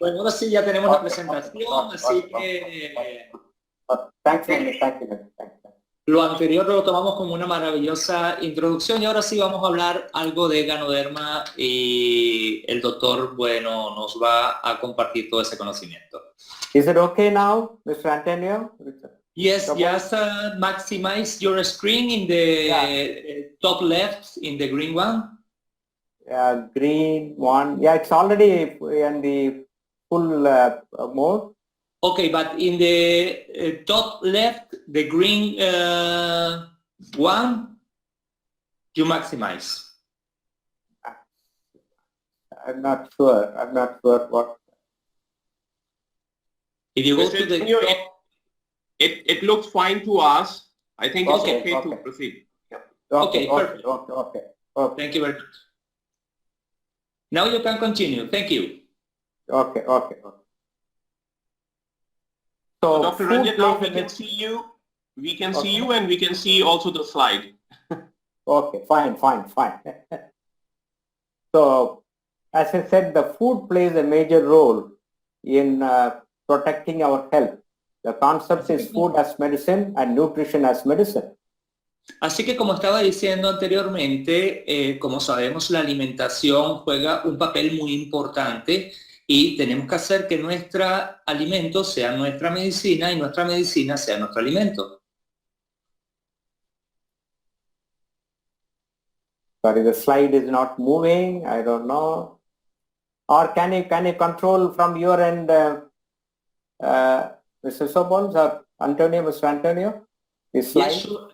Bueno, ahora sí ya tenemos la presentación, así que Thank you. lo anterior lo tomamos como una maravillosa introducción y ahora sí vamos a hablar algo de Ganoderma y el doctor, bueno, nos va a compartir todo ese conocimiento. Is it okay now, Mr. Antonio? Yes, just maximize your screen in the top left, in the green one. Green one. Yeah, it's already in the full mode. Okay, but in the top left, the green one, you maximize. I'm not sure what. If you go Mr. to the Antonio, top, it looks fine to us. I think it's Okay, okay okay. to proceed. Okay, perfect. Okay. Thank you very much. Now you can continue. Thank you. Okay. So So, Dr. food Ranjan, now plays we a can see you. We can see Okay. you and we can see also the slide. Okay, fine. So, as I said, the food plays a major role in protecting our health. The concept is food as medicine and nutrition as medicine. Así que como estaba diciendo anteriormente, como sabemos, la alimentación juega un papel muy importante y tenemos que hacer que nuestro alimento sea nuestra medicina y nuestra medicina sea nuestro alimento. Sorry, the slide is not moving. I don't know. Or can you control from your end, Mr. Sobons or Antonio, Mr. Antonio? This slide? Yes, sure.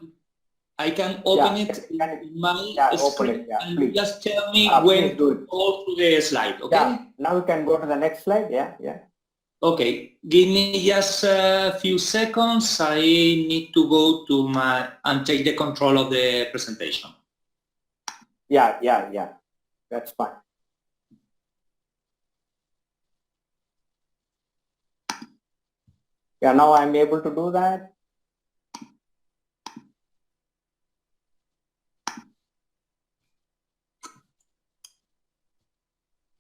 I can open Yeah, it can in my open screen it, yeah, and please. just tell me Please when do to go to the slide, okay? Yeah, now we can go to the next slide. Yeah. Okay, give me just a few seconds. I need to go to and take the control of the presentation. Yeah. That's fine. Yeah, now I'm able to do that.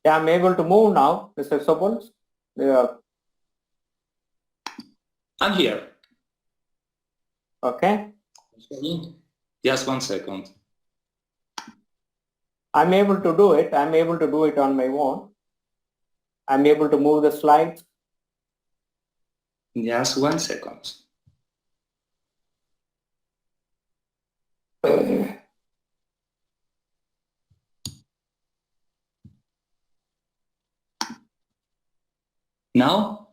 Yeah, I'm able to move now, Mr. Sobons. I'm here. Okay. Just 1 second. I'm able to do it. I'm able to do it on my own. I'm able to move the slides. Just 1 second. Now?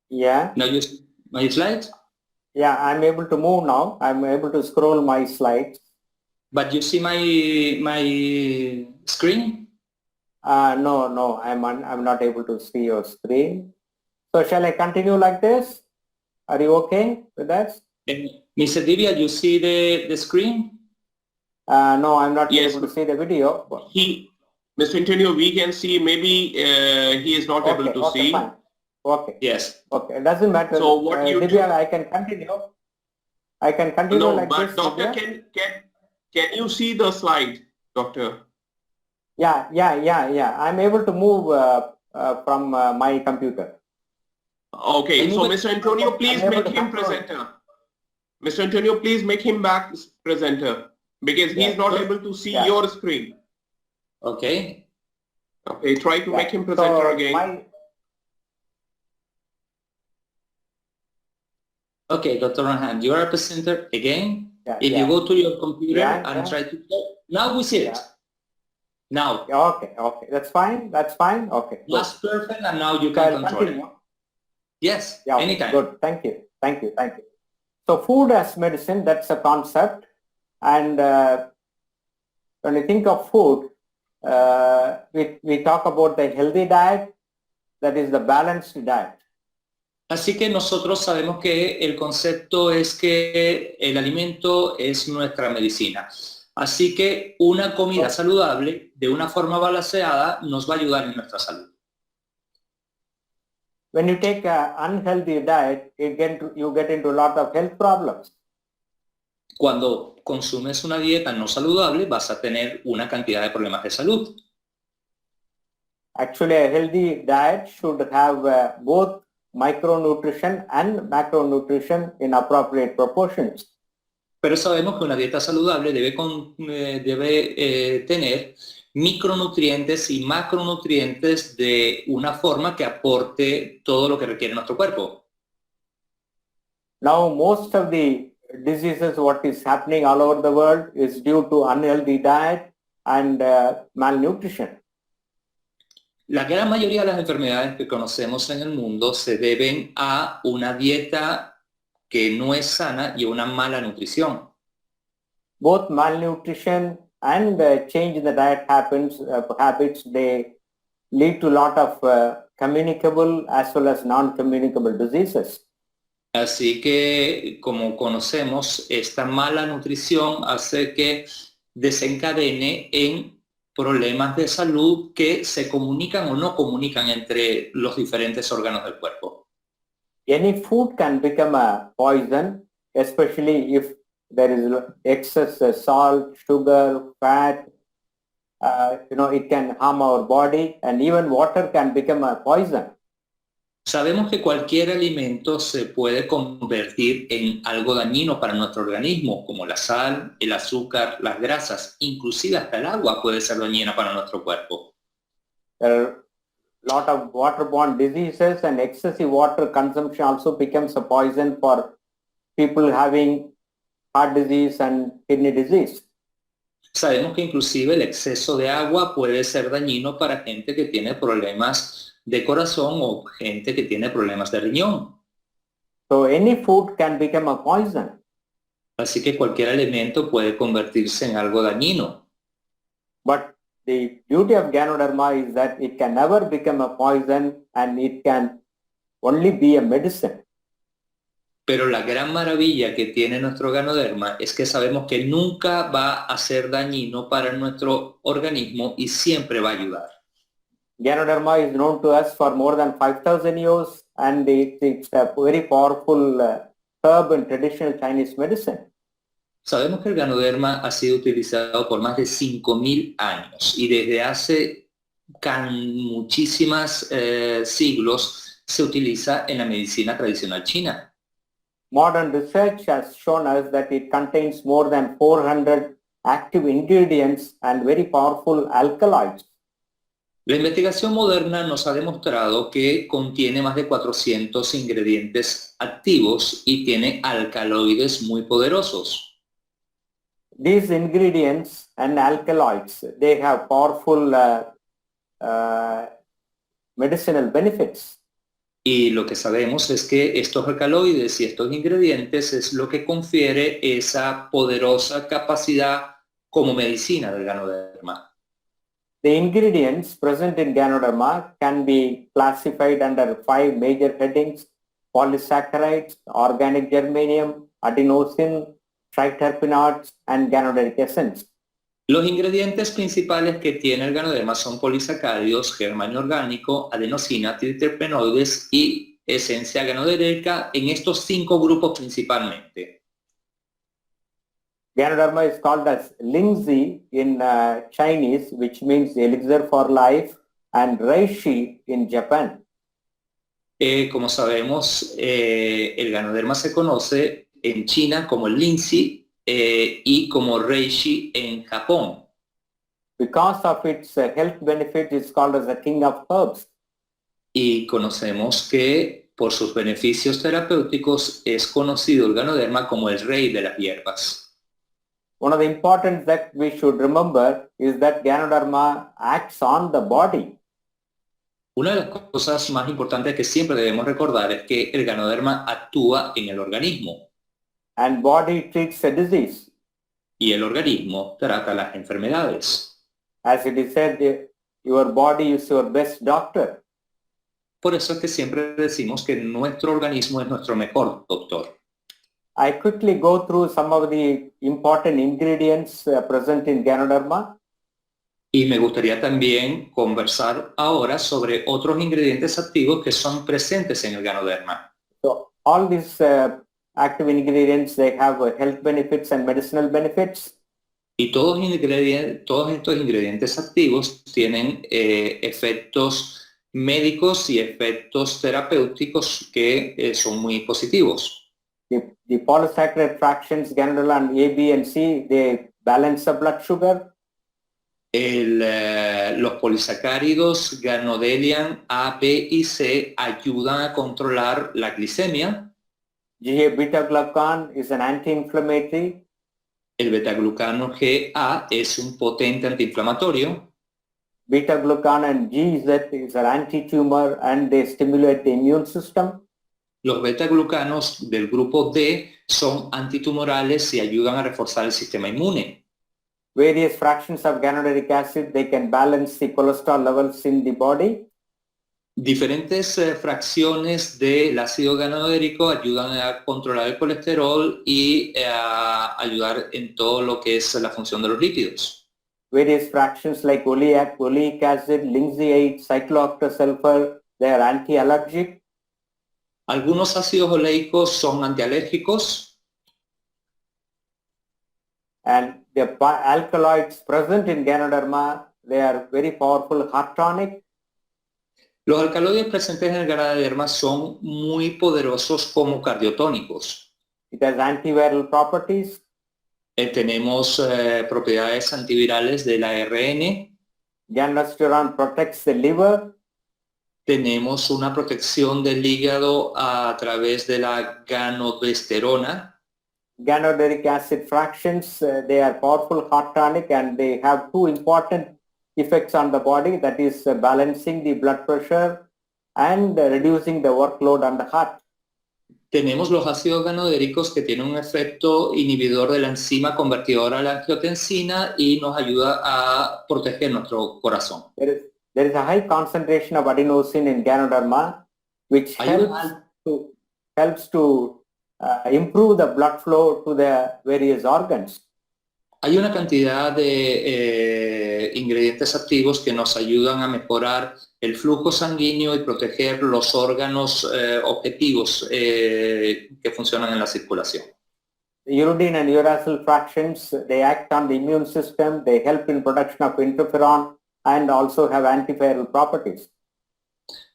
Yeah. Now you see my slides? Yeah, I'm able to move now. I'm able to scroll my slides. But you see my screen? No, I'm not able to see your screen. So shall I continue like this? Are you okay with that? Mr. Divya, you see the screen? No, I'm not Yes. able to see the video. Mr. Antonio, we can see maybe he is not able to see. Fine. Okay. Yes. Okay, it doesn't matter. So what you Divya, do- I can continue. I can continue No, like but this. doctor, Divya. can you see the slide, doctor? Yeah. I'm able to move from my computer. Okay, Can you so make- Mr. Antonio, please I'm able make to him control. presenter. Mr. Antonio, please make him back presenter because he's Yeah. not able to see Yeah. your screen. Okay. Okay, try to Yeah. make him presenter So again. Okay, Dr. Ranjan, you are a presenter again. If Yeah. you go to your computer Yeah, and yeah. try to... Now we see it. Yeah. Now. Okay, that's fine. Okay, good. That's perfect, and now you So can I'll control it. continue. Yes, Yeah, anytime. good. Thank you. So food as medicine, that's a concept. And when you think of food, we talk about the healthy diet, that is the balanced diet. Así que nosotros sabemos que el concepto es que el alimento es nuestra medicina. Así que una comida saludable de una forma balanceada nos va a ayudar en nuestra salud. When you take an unhealthy diet, you get into a lot of health problems. Cuando consumes una dieta no saludable vas a tener una cantidad de problemas de salud. Actually, a healthy diet should have both micronutrition and macronutrition in appropriate proportions. Pero sabemos que una dieta saludable debe tener micronutrientes y macronutrientes de una forma que aporte todo lo que requiere nuestro cuerpo. Now, most of the diseases, what is happening all over the world is due to unhealthy diet and malnutrition. La gran mayoría de las enfermedades que conocemos en el mundo se deben a una dieta que no es sana y una mala nutrición. Both malnutrition and change in the diet habits, they lead to a lot of communicable as well as non-communicable diseases. Así que, como conocemos, esta mala nutrición hace que desencadene en problemas de salud que se comunican o no comunican entre los diferentes órganos del cuerpo. Any food can become a poison, especially if there is excess salt, sugar, fat. It can harm our body, and even water can become a poison. Sabemos que cualquier alimento se puede convertir en algo dañino para nuestro organismo, como la sal, el azúcar, las grasas, inclusive hasta el agua puede ser dañina para nuestro cuerpo. There are a lot of waterborne diseases, and excessive water consumption also becomes a poison for people having heart disease and kidney disease. Sabemos que inclusive el exceso de agua puede ser dañino para gente que tiene problemas de corazón o gente que tiene problemas de riñón. So any food can become a poison. Así que cualquier alimento puede convertirse en algo dañino. But the beauty of Ganoderma is that it can never become a poison, and it can only be a medicine. Pero la gran maravilla que tiene nuestro Ganoderma es que sabemos que nunca va a ser dañino para nuestro organismo y siempre va a ayudar. Ganoderma is known to us for more than 5,000 years, and it's a very powerful herb in traditional Chinese medicine. Sabemos que el Ganoderma ha sido utilizado por más de 5.000 años y desde hace muchísimos siglos se utiliza en la medicina tradicional china. Modern research has shown us that it contains more than 400 active ingredients and very powerful alkaloids. La investigación moderna nos ha demostrado que contiene más de 400 ingredientes activos y tiene alcaloides muy poderosos. These ingredients and alkaloids, they have powerful medicinal benefits. Y lo que sabemos es que estos alcaloides y estos ingredientes es lo que confiere esa poderosa capacidad como medicina del Ganoderma. The ingredients present in Ganoderma can be classified under 5 major headings: polysaccharides, organic germanium, adenosine, triterpenoids, and ganoderic essence. Los ingredientes principales que tiene el Ganoderma son polisacáridos, germanio orgánico, adenosina, triterpenoides y esencia ganodérica en estos 5 grupos principalmente. Ganoderma is called as Lingzi in Chinese, which means elixir for life, and Reishi in Japan. Como sabemos, el Ganoderma se conoce en China como el Lingzi y como Reishi en Japón. Because of its health benefits, it's called as the king of herbs. Y conocemos que por sus beneficios terapéuticos es conocido el Ganoderma como el rey de las hierbas. One of the important that we should remember is that Ganoderma acts on the body. Una de las cosas más importantes que siempre debemos recordar es que el Ganoderma actúa en el organismo. And body treats a disease. Y el organismo trata las enfermedades. As it is said, your body is your best doctor. Por eso es que siempre decimos que nuestro organismo es nuestro mejor doctor. I quickly go through some of the important ingredients present in Ganoderma. Y me gustaría también conversar ahora sobre otros ingredientes activos que son presentes en el Ganoderma. So all these active ingredients, they have health benefits and medicinal benefits. Y todos estos ingredientes activos tienen efectos médicos y efectos terapéuticos que son muy positivos. The polysaccharide fractions, Ganodorma A, B, and C, they balance the blood sugar. Los polisacáridos Ganodelian A, B y C ayudan a controlar la glicemia. GA-beta-glucan is an anti-inflammatory. El betaglucano GA es un potente antiinflamatorio. Beta-glucan and GZ is an anti-tumor and they stimulate the immune system. Los betaglucanos del grupo D son antitumorales y ayudan a reforzar el sistema inmune. Various fractions of ganoderic acid, they can balance the cholesterol levels in the body. Diferentes fracciones del ácido ganodérico ayudan a controlar el colesterol y a ayudar en todo lo que es la función de los lípidos. Various fractions like oleic acid, linseed, cyclooctasulfur, they are anti-allergic. Algunos ácidos oleicos son antialérgicos. And the alkaloids present in Ganoderma, they are very powerful heart tonic. Los alcaloides presentes en el Ganoderma son muy poderosos como cardiotónicos. It has antiviral properties. Tenemos propiedades antivirales del ARN. Ganosterone protects the liver. Tenemos una protección del hígado a través de la ganodesterona. Ganoderic acid fractions, they are powerful heart tonic and they have two important effects on the body, that is balancing the blood pressure and reducing the workload on the heart. Tenemos los ácidos ganodéricos que tienen un efecto inhibidor de la enzima convertidora a la angiotensina y nos ayuda a proteger nuestro corazón. There is a high concentration of adenosine in Ganoderma, which helps to improve the blood flow to the various organs. Hay una cantidad de ingredientes activos que nos ayudan a mejorar el flujo sanguíneo y proteger los órganos objetivos que funcionan en la circulación. The uridine and uracil fractions, they act on the immune system, they help in production of interferon and also have antiviral properties.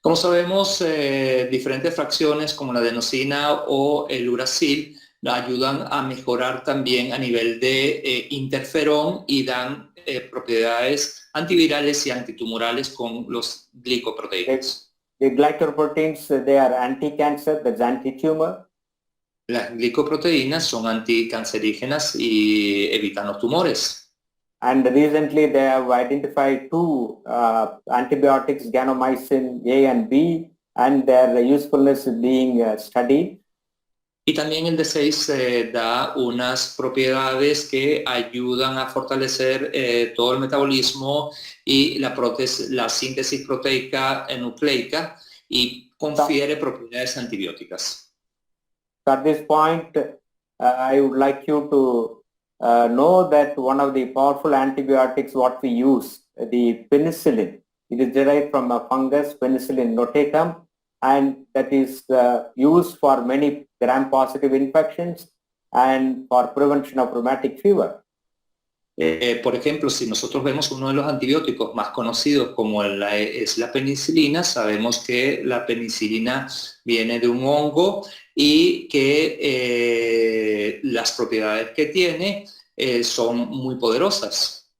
Como sabemos, diferentes fracciones como la adenosina o el uracil ayudan a mejorar también a nivel de interferón y dan propiedades antivirales y antitumorales con los glicoproteínas. The glycoproteins, they are anti-cancer, that's anti-tumor. Las glicoproteínas son anticancerígenas y evitan los tumores. And recently they have identified two antibiotics, ganomycin A and B, and their usefulness is being studied. Y también el D6 da unas propiedades que ayudan a fortalecer todo el metabolismo y la síntesis proteica nucleica y confiere propiedades antibióticas. At this point, I would like you to know that one of the powerful antibiotics what we use, the penicillin, it is derived from a fungus, Penicillium notatum, and that is used for many gram-positive infections and for prevention of rheumatic fever. Por ejemplo, si nosotros vemos uno de los antibióticos más conocidos como es la penicilina, sabemos que la penicilina viene de un hongo y que las propiedades que tiene son muy poderosas.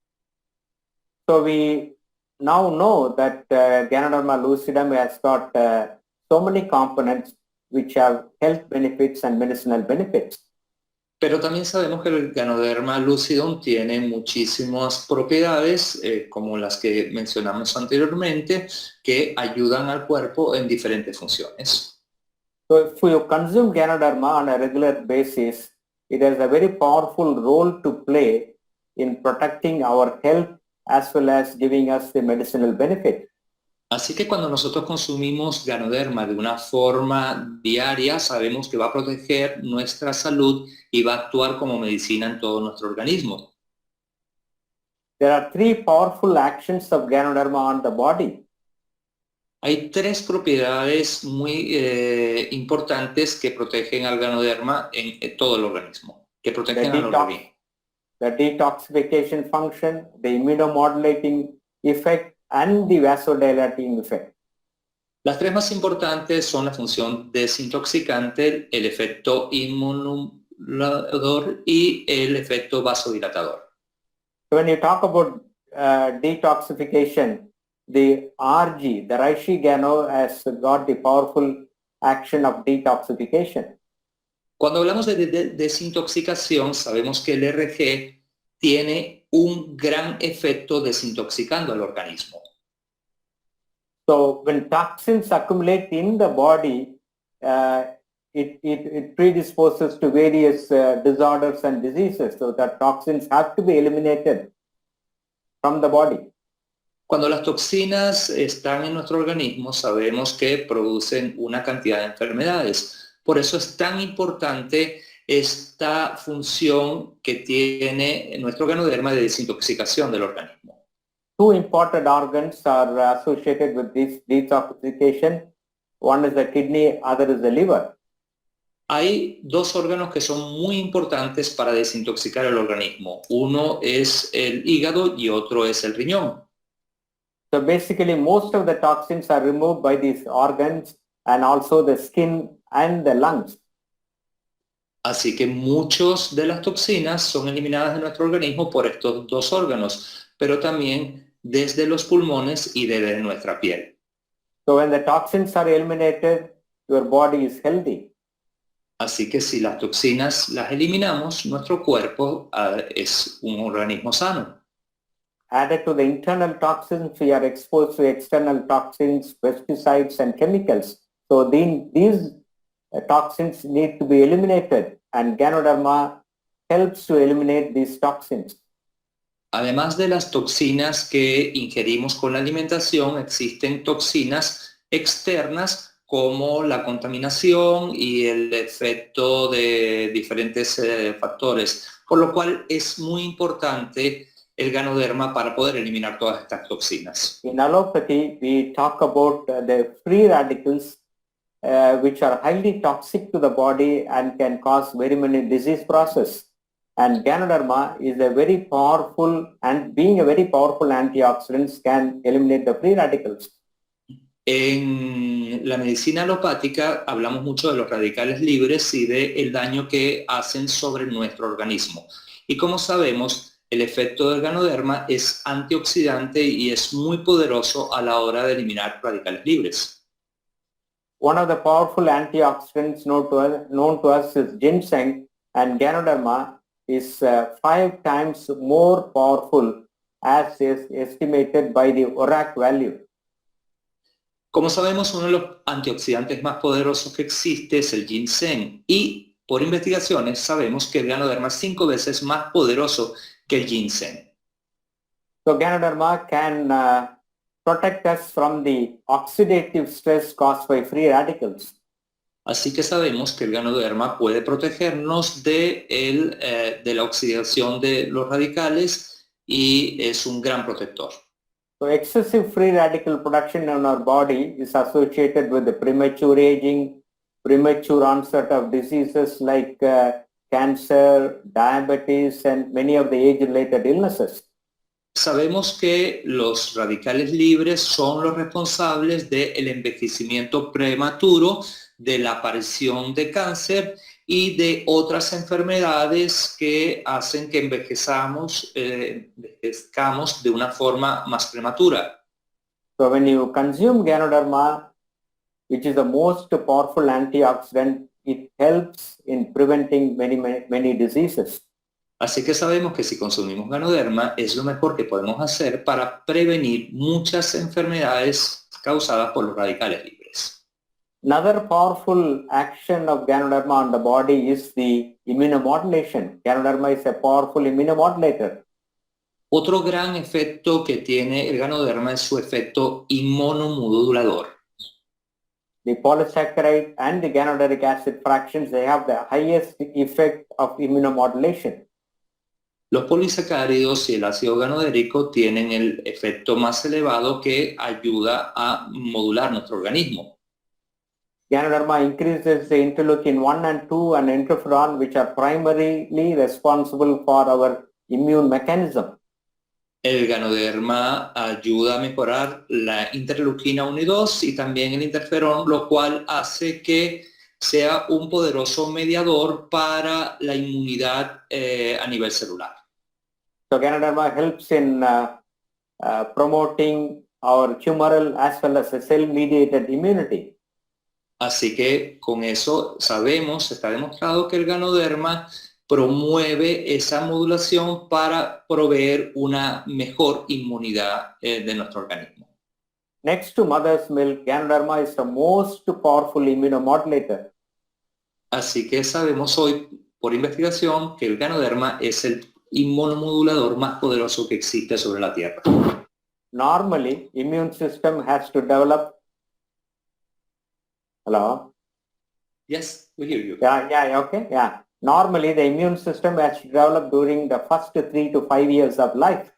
So we now know that Ganoderma lucidum has got so many components which have health benefits and medicinal benefits. Pero también sabemos que el Ganoderma lucidum tiene muchísimas propiedades, como las que mencionamos anteriormente, que ayudan al cuerpo en diferentes funciones. So if you consume Ganoderma on a regular basis, it has a very powerful role to play in protecting our health as well as giving us the medicinal benefit. Así que cuando nosotros consumimos Ganoderma de una forma diaria, sabemos que va a proteger nuestra salud y va a actuar como medicina en todo nuestro organismo. There are three powerful actions of Ganoderma on the body. Hay tres propiedades muy importantes que protegen al Ganoderma en todo el organismo, que protegen al organismo. the detoxification function, the immunomodulating effect, and the vasodilating effect. Las tres más importantes son la función desintoxicante, el efecto inmunomodulador y el efecto vasodilatador. So when you talk about detoxification, the RG, the reishi gano, has got the powerful action of detoxification. Cuando hablamos de desintoxicación, sabemos que el RG tiene un gran efecto desintoxicando al organismo. So when toxins accumulate in the body, it predisposes to various disorders and diseases. So the toxins have to be eliminated from the body. Cuando las toxinas están en nuestro organismo, sabemos que producen una cantidad de enfermedades. Por eso es tan importante esta función que tiene nuestro ganoderma de desintoxicación del organismo. Two important organs are associated with this detoxification. One is the kidney, other is the liver. Hay dos órganos que son muy importantes para desintoxicar el organismo. Uno es el hígado y otro es el riñón. So basically most of the toxins are removed by these organs and also the skin and the lungs. Así que muchas de las toxinas son eliminadas de nuestro organismo por estos dos órganos, pero también desde los pulmones y desde nuestra piel. So when the toxins are eliminated, your body is healthy. Así que si las toxinas las eliminamos, nuestro cuerpo es un organismo sano. Added to the internal toxins, we are exposed to external toxins, pesticides and chemicals. So these toxins need to be eliminated, and Ganoderma helps to eliminate these toxins. Además de las toxinas que ingerimos con la alimentación, existen toxinas externas como la contaminación y el efecto de diferentes factores, por lo cual es muy importante el ganoderma para poder eliminar todas estas toxinas. In allopathy, we talk about the free radicals, which are highly toxic to the body and can cause very many disease process. And Ganoderma is a very powerful, and being a very powerful antioxidant, can eliminate the free radicals. En la medicina alopática hablamos mucho de los radicales libres y del daño que hacen sobre nuestro organismo. Y como sabemos, el efecto del ganoderma es antioxidante y es muy poderoso a la hora de eliminar radicales libres. One of the powerful antioxidants known to us is ginseng, and Ganoderma is 5 times more powerful, as is estimated by the ORAC value. Como sabemos, uno de los antioxidantes más poderosos que existe es el ginseng y por investigaciones sabemos que el ganoderma es 5 veces más poderoso que el ginseng. So Ganoderma can protect us from the oxidative stress caused by free radicals. Así que sabemos que el ganoderma puede protegernos de la oxidación de los radicales y es un gran protector. So excessive free radical production in our body is associated with the premature aging, premature onset of diseases like cancer, diabetes, and many of the age-related illnesses. Sabemos que los radicales libres son los responsables del envejecimiento prematuro, de la aparición de cáncer y de otras enfermedades que hacen que envejezcamos de una forma más prematura. So when you consume Ganoderma, which is the most powerful antioxidant, it helps in preventing many diseases. Así que sabemos que si consumimos ganoderma es lo mejor que podemos hacer para prevenir muchas enfermedades causadas por los radicales libres. Another powerful action of Ganoderma on the body is the immunomodulation. Ganoderma is a powerful immunomodulator. Otro gran efecto que tiene el ganoderma es su efecto inmunomodulador. The polysaccharide and the ganoderic acid fractions, they have the highest effect of immunomodulation. Los polisacáridos y el ácido ganodérico tienen el efecto más elevado que ayuda a modular nuestro organismo. Ganoderma increases the interleukin 1 and 2 and interferon, which are primarily responsible for our immune mechanism. El ganoderma ayuda a mejorar la interleuquina 1 y 2 y también el interferón, lo cual hace que sea un poderoso mediador para la inmunidad a nivel celular. So Ganoderma helps in promoting our humoral as well as cell-mediated immunity. Así que con eso sabemos, está demostrado que el ganoderma promueve esa modulación para proveer una mejor inmunidad de nuestro organismo. Next to mother's milk, Ganoderma is the most powerful immunomodulator. Así que sabemos hoy por investigación que el ganoderma es el inmunomodulador más poderoso que existe sobre la Tierra. Normally, immune system has to develop. Hello? Yes, we hear you. Okay. Normally, the immune system has to develop during the first 3 to 5 years of life.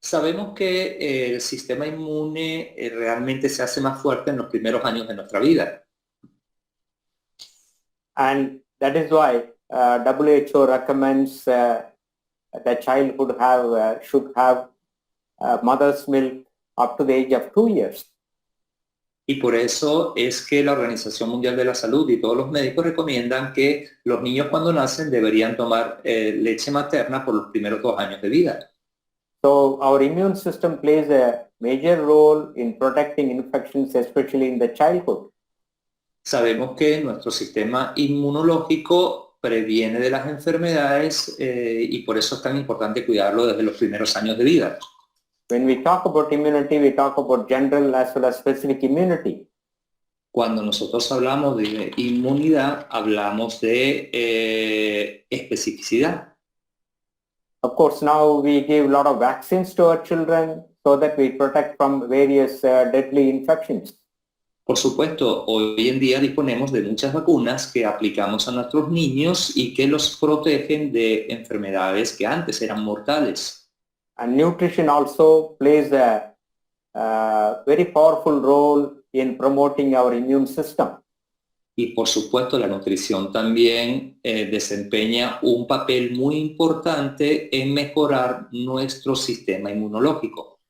Sabemos que el sistema inmune realmente se hace más fuerte en los primeros años de nuestra vida. And that is why WHO recommends the child should have mother's milk up to the age of 2 years. Y por eso es que la Organización Mundial de la Salud y todos los médicos recomiendan que los niños cuando nacen deberían tomar leche materna por los primeros 2 años de vida. So our immune system plays a major role in protecting infections, especially in the childhood. Sabemos que nuestro sistema inmunológico previene de las enfermedades y por eso es tan importante cuidarlo desde los primeros años de vida. When we talk about immunity, we talk about general as well as specific immunity. Cuando nosotros hablamos de inmunidad, hablamos de especificidad. Of course, now we give a lot of vaccines to our children so that we protect from various deadly infections. Por supuesto, hoy en día disponemos de muchas vacunas que aplicamos a nuestros niños y que los protegen de enfermedades que antes eran mortales. And nutrition also plays a very powerful role in promoting our immune system. Y por supuesto la nutrición también desempeña un papel muy importante en mejorar nuestro sistema inmunológico.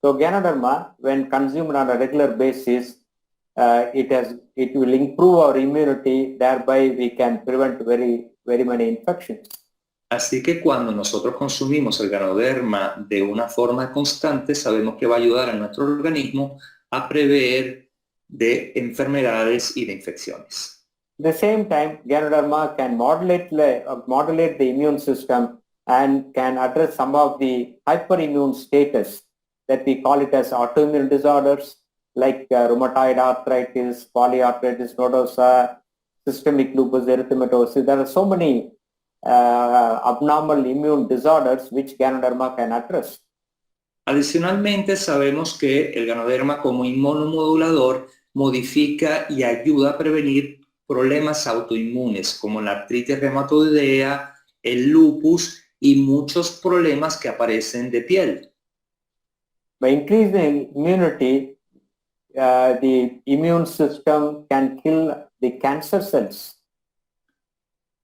So Ganoderma, when consumed on a regular basis, it will improve our immunity, thereby we can prevent very many infections. Así que cuando nosotros consumimos el ganoderma de una forma constante, sabemos que va a ayudar a nuestro organismo a prever de enfermedades y de infecciones. At the same time, Ganoderma can modulate the immune system and can address some of the hyperimmune status that we call it as autoimmune disorders like rheumatoid arthritis, polyarthritis nodosa, systemic lupus erythematosus. There are so many abnormal immune disorders which Ganoderma can address. Adicionalmente, sabemos que el ganoderma como inmunomodulador modifica y ayuda a prevenir problemas autoinmunes como la artritis reumatoidea, el lupus y muchos problemas que aparecen de piel. By increasing immunity, the immune system can kill the cancer cells.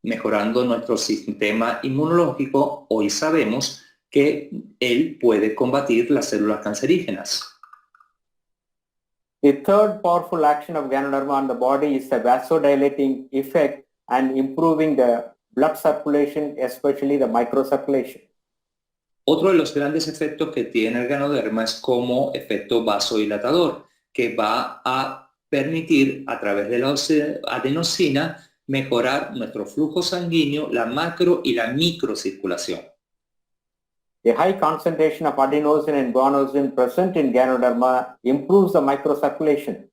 Mejorando nuestro sistema inmunológico, hoy sabemos que él puede combatir las células cancerígenas. The third powerful action of Ganoderma on the body is the vasodilating effect and improving the blood circulation, especially the microcirculation. Otro de los grandes efectos que tiene el ganoderma es como efecto vasodilatador, que va a permitir a través de la adenosina mejorar nuestro flujo sanguíneo, la macro y la microcirculación. The high concentration of adenosine and guanosine present in Ganoderma improves the microcirculation.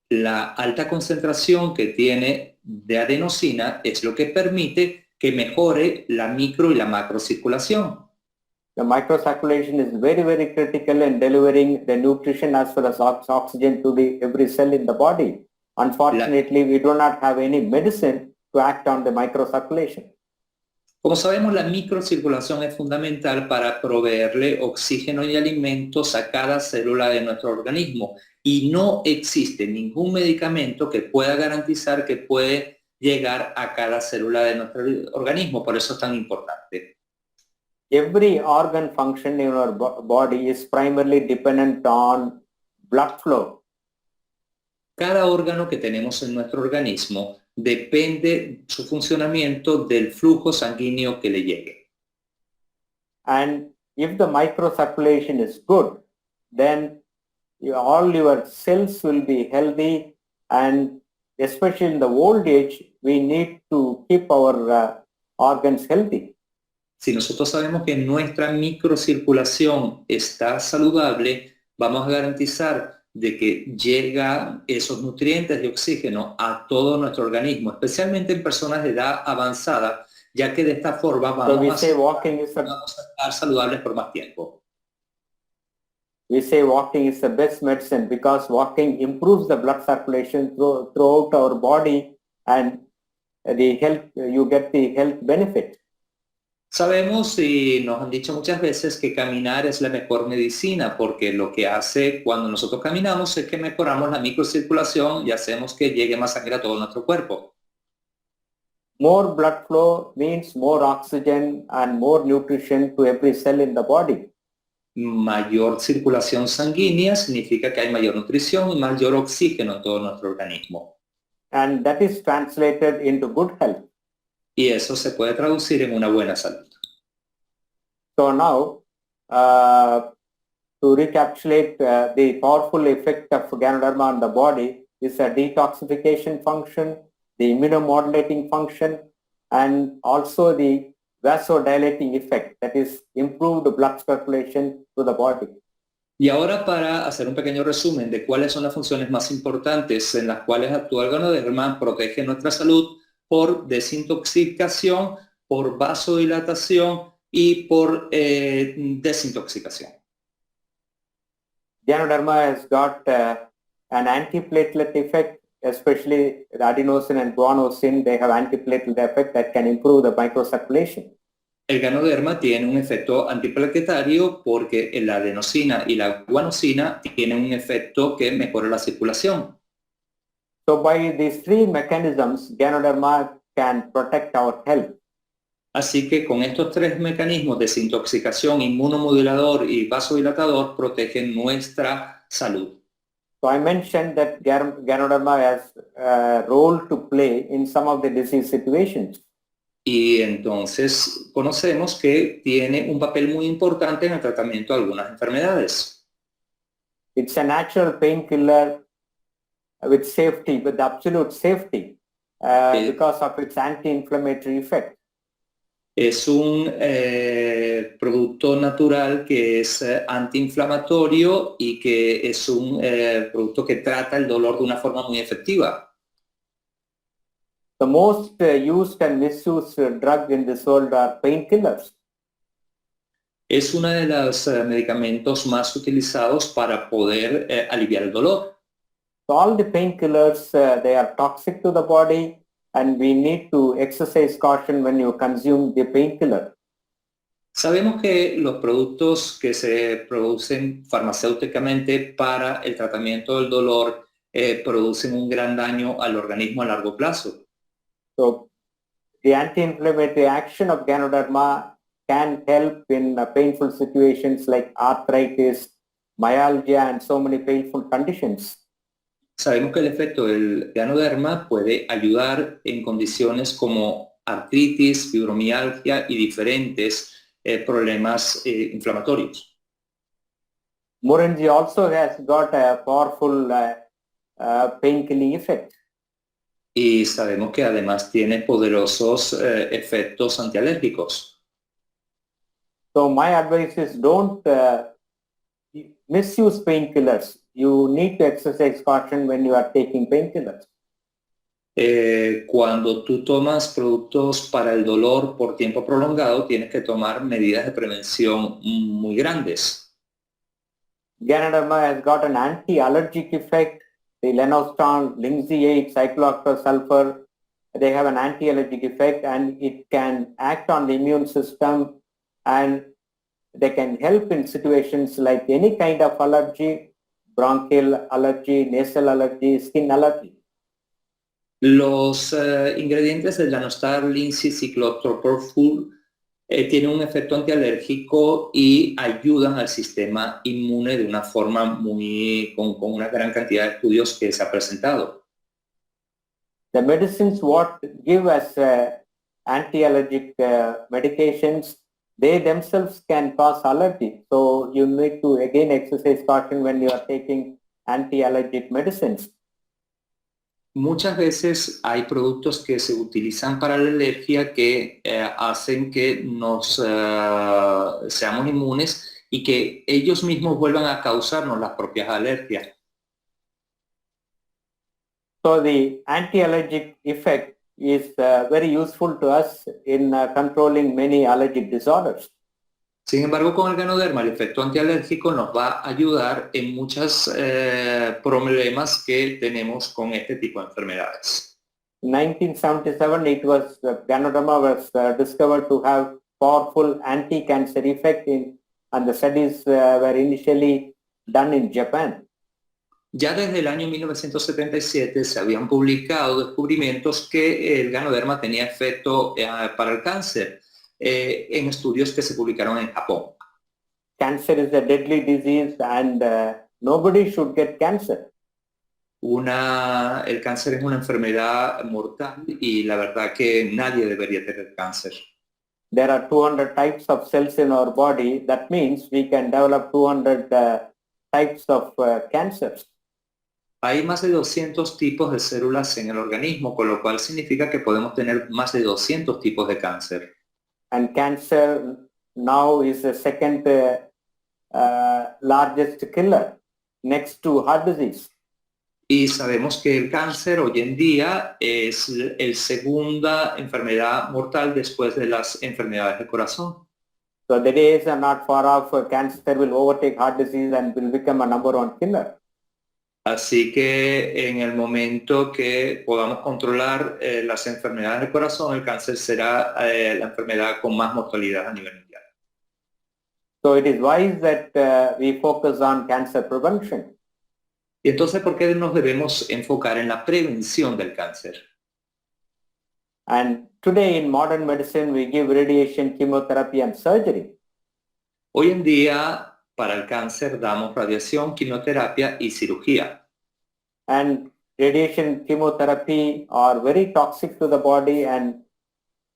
La alta concentración que tiene de adenosina es lo que permite que mejore la micro y la macrocirculación. The microcirculation is very critical in delivering the nutrition as well as oxygen to every cell in the body. Unfortunately, we do not have any medicine to act on the microcirculation. Como sabemos, la microcirculación es fundamental para proveerle oxígeno y alimentos a cada célula de nuestro organismo y no existe ningún medicamento que pueda garantizar que puede llegar a cada célula de nuestro organismo. Por eso es tan importante. Every organ function in our body is primarily dependent on blood flow. Cada órgano que tenemos en nuestro organismo depende su funcionamiento del flujo sanguíneo que le llegue. And if the microcirculation is good, then all your cells will be healthy, and especially in the old age, we need to keep our organs healthy. Si nosotros sabemos que nuestra microcirculación está saludable, vamos a garantizar de que llega esos nutrientes de oxígeno a todo nuestro organismo, especialmente en personas de edad avanzada, ya que de esta forma vamos a estar saludables por más tiempo. We say walking is the best medicine because walking improves the blood circulation throughout our body, and you get the health benefit. Sabemos y nos han dicho muchas veces que caminar es la mejor medicina, porque lo que hace cuando nosotros caminamos es que mejoramos la microcirculación y hacemos que llegue más sangre a todo nuestro cuerpo. More blood flow means more oxygen and more nutrition to every cell in the body. Mayor circulación sanguínea significa que hay mayor nutrición y mayor oxígeno en todo nuestro organismo. And that is translated into good health. Y eso se puede traducir en una buena salud. So now, to recapitulate the powerful effect of Ganoderma on the body is a detoxification function, the immunomodulating function, and also the vasodilating effect, that is improved blood circulation to the body. Y ahora, para hacer un pequeño resumen de cuáles son las funciones más importantes en las cuales actúa el Ganoderma, protege nuestra salud por desintoxicación, por vasodilatación y por desintoxicación. Ganoderma has got an antiplatelet effect, especially the adenosine and guanosine. They have antiplatelet effect that can improve the microcirculation. El Ganoderma tiene un efecto antiplaquetario porque la adenosina y la guanosina tienen un efecto que mejora la circulación. So by these three mechanisms, Ganoderma can protect our health. Así que con estos tres mecanismos, desintoxicación, inmunomodulador y vasodilatador, protegen nuestra salud. So I mentioned that Ganoderma has a role to play in some of the disease situations. Y entonces conocemos que tiene un papel muy importante en el tratamiento de algunas enfermedades. It's a natural painkiller with safety, with absolute safety, because of its anti-inflammatory effect. Es un producto natural que es antiinflamatorio y que es un producto que trata el dolor de una forma muy efectiva. The most used and misused drug in this world are painkillers. Es uno de los medicamentos más utilizados para poder aliviar el dolor. So all the painkillers, they are toxic to the body, and we need to exercise caution when you consume the painkiller. Sabemos que los productos que se producen farmacéuticamente para el tratamiento del dolor producen un gran daño al organismo a largo plazo. So the anti-inflammatory action of Ganoderma can help in painful situations like arthritis, myalgia, and so many painful conditions. Sabemos que el efecto del Ganoderma puede ayudar en condiciones como artritis, fibromialgia y diferentes problemas inflamatorios. Moringa also has got a powerful painkilling effect. Y sabemos que además tiene poderosos efectos antialérgicos. So my advice is don't misuse painkillers. You need to exercise caution when you are taking painkillers. Cuando tú tomas productos para el dolor por tiempo prolongado, tienes que tomar medidas de prevención muy grandes. Ganoderma has got an anti-allergic effect. The Lenostan, linseed, cyclooctasulfur, they have an anti-allergic effect, and it can act on the immune system, and they can help in situations like any kind of allergy, bronchial allergy, nasal allergy, skin allergy. Los ingredientes del Llanostar linseed cyclosporfull tienen un efecto antialérgico y ayudan al sistema inmune de una forma con una gran cantidad de estudios que se ha presentado. The medicines what give us anti-allergic medications, they themselves can cause allergy. So you need to again exercise caution when you are taking anti-allergic medicines. Muchas veces hay productos que se utilizan para la alergia que hacen que seamos inmunes y que ellos mismos vuelvan a causarnos las propias alergias. So the anti-allergic effect is very useful to us in controlling many allergic disorders. Sin embargo, con el Ganoderma, el efecto antialérgico nos va a ayudar en muchos problemas que tenemos con este tipo de enfermedades. In 1977, it was Ganoderma was discovered to have powerful anti-cancer effect and the studies were initially done in Japan. Ya desde el año 1977 se habían publicado descubrimientos que el Ganoderma tenía efecto para el cáncer en estudios que se publicaron en Japón. Cancer is a deadly disease and nobody should get cancer. El cáncer es una enfermedad mortal y la verdad que nadie debería tener cáncer. There are 200 types of cells in our body. That means we can develop 200 types of cancers. Hay más de 200 tipos de células en el organismo, con lo cual significa que podemos tener más de 200 tipos de cáncer. And cancer now is the second largest killer next to heart disease. Y sabemos que el cáncer hoy en día es la segunda enfermedad mortal después de las enfermedades del corazón. So the days are not far off. Cancer will overtake heart disease and will become a number one killer. Así que en el momento que podamos controlar las enfermedades del corazón, el cáncer será la enfermedad con más mortalidad a nivel mundial. So it is wise that we focus on cancer prevention. Y entonces, ¿por qué nos debemos enfocar en la prevención del cáncer? And today in modern medicine, we give radiation, chemotherapy, and surgery. Hoy en día, para el cáncer damos radiación, quimioterapia y cirugía. And radiation, chemotherapy are very toxic to the body, and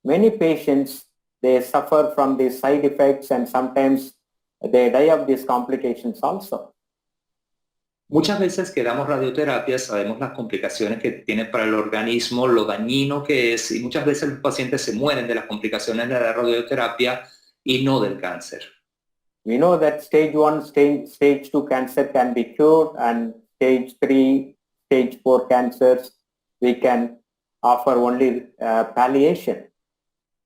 many patients, they suffer from these side effects and sometimes they die of these complications also. Muchas veces que damos radioterapia sabemos las complicaciones que tiene para el organismo, lo dañino que es, y muchas veces los pacientes se mueren de las complicaciones de la radioterapia y no del cáncer. We know that stage 1, stage 2 cancer can be cured, and stage 3, stage 4 cancers, we can offer only palliation.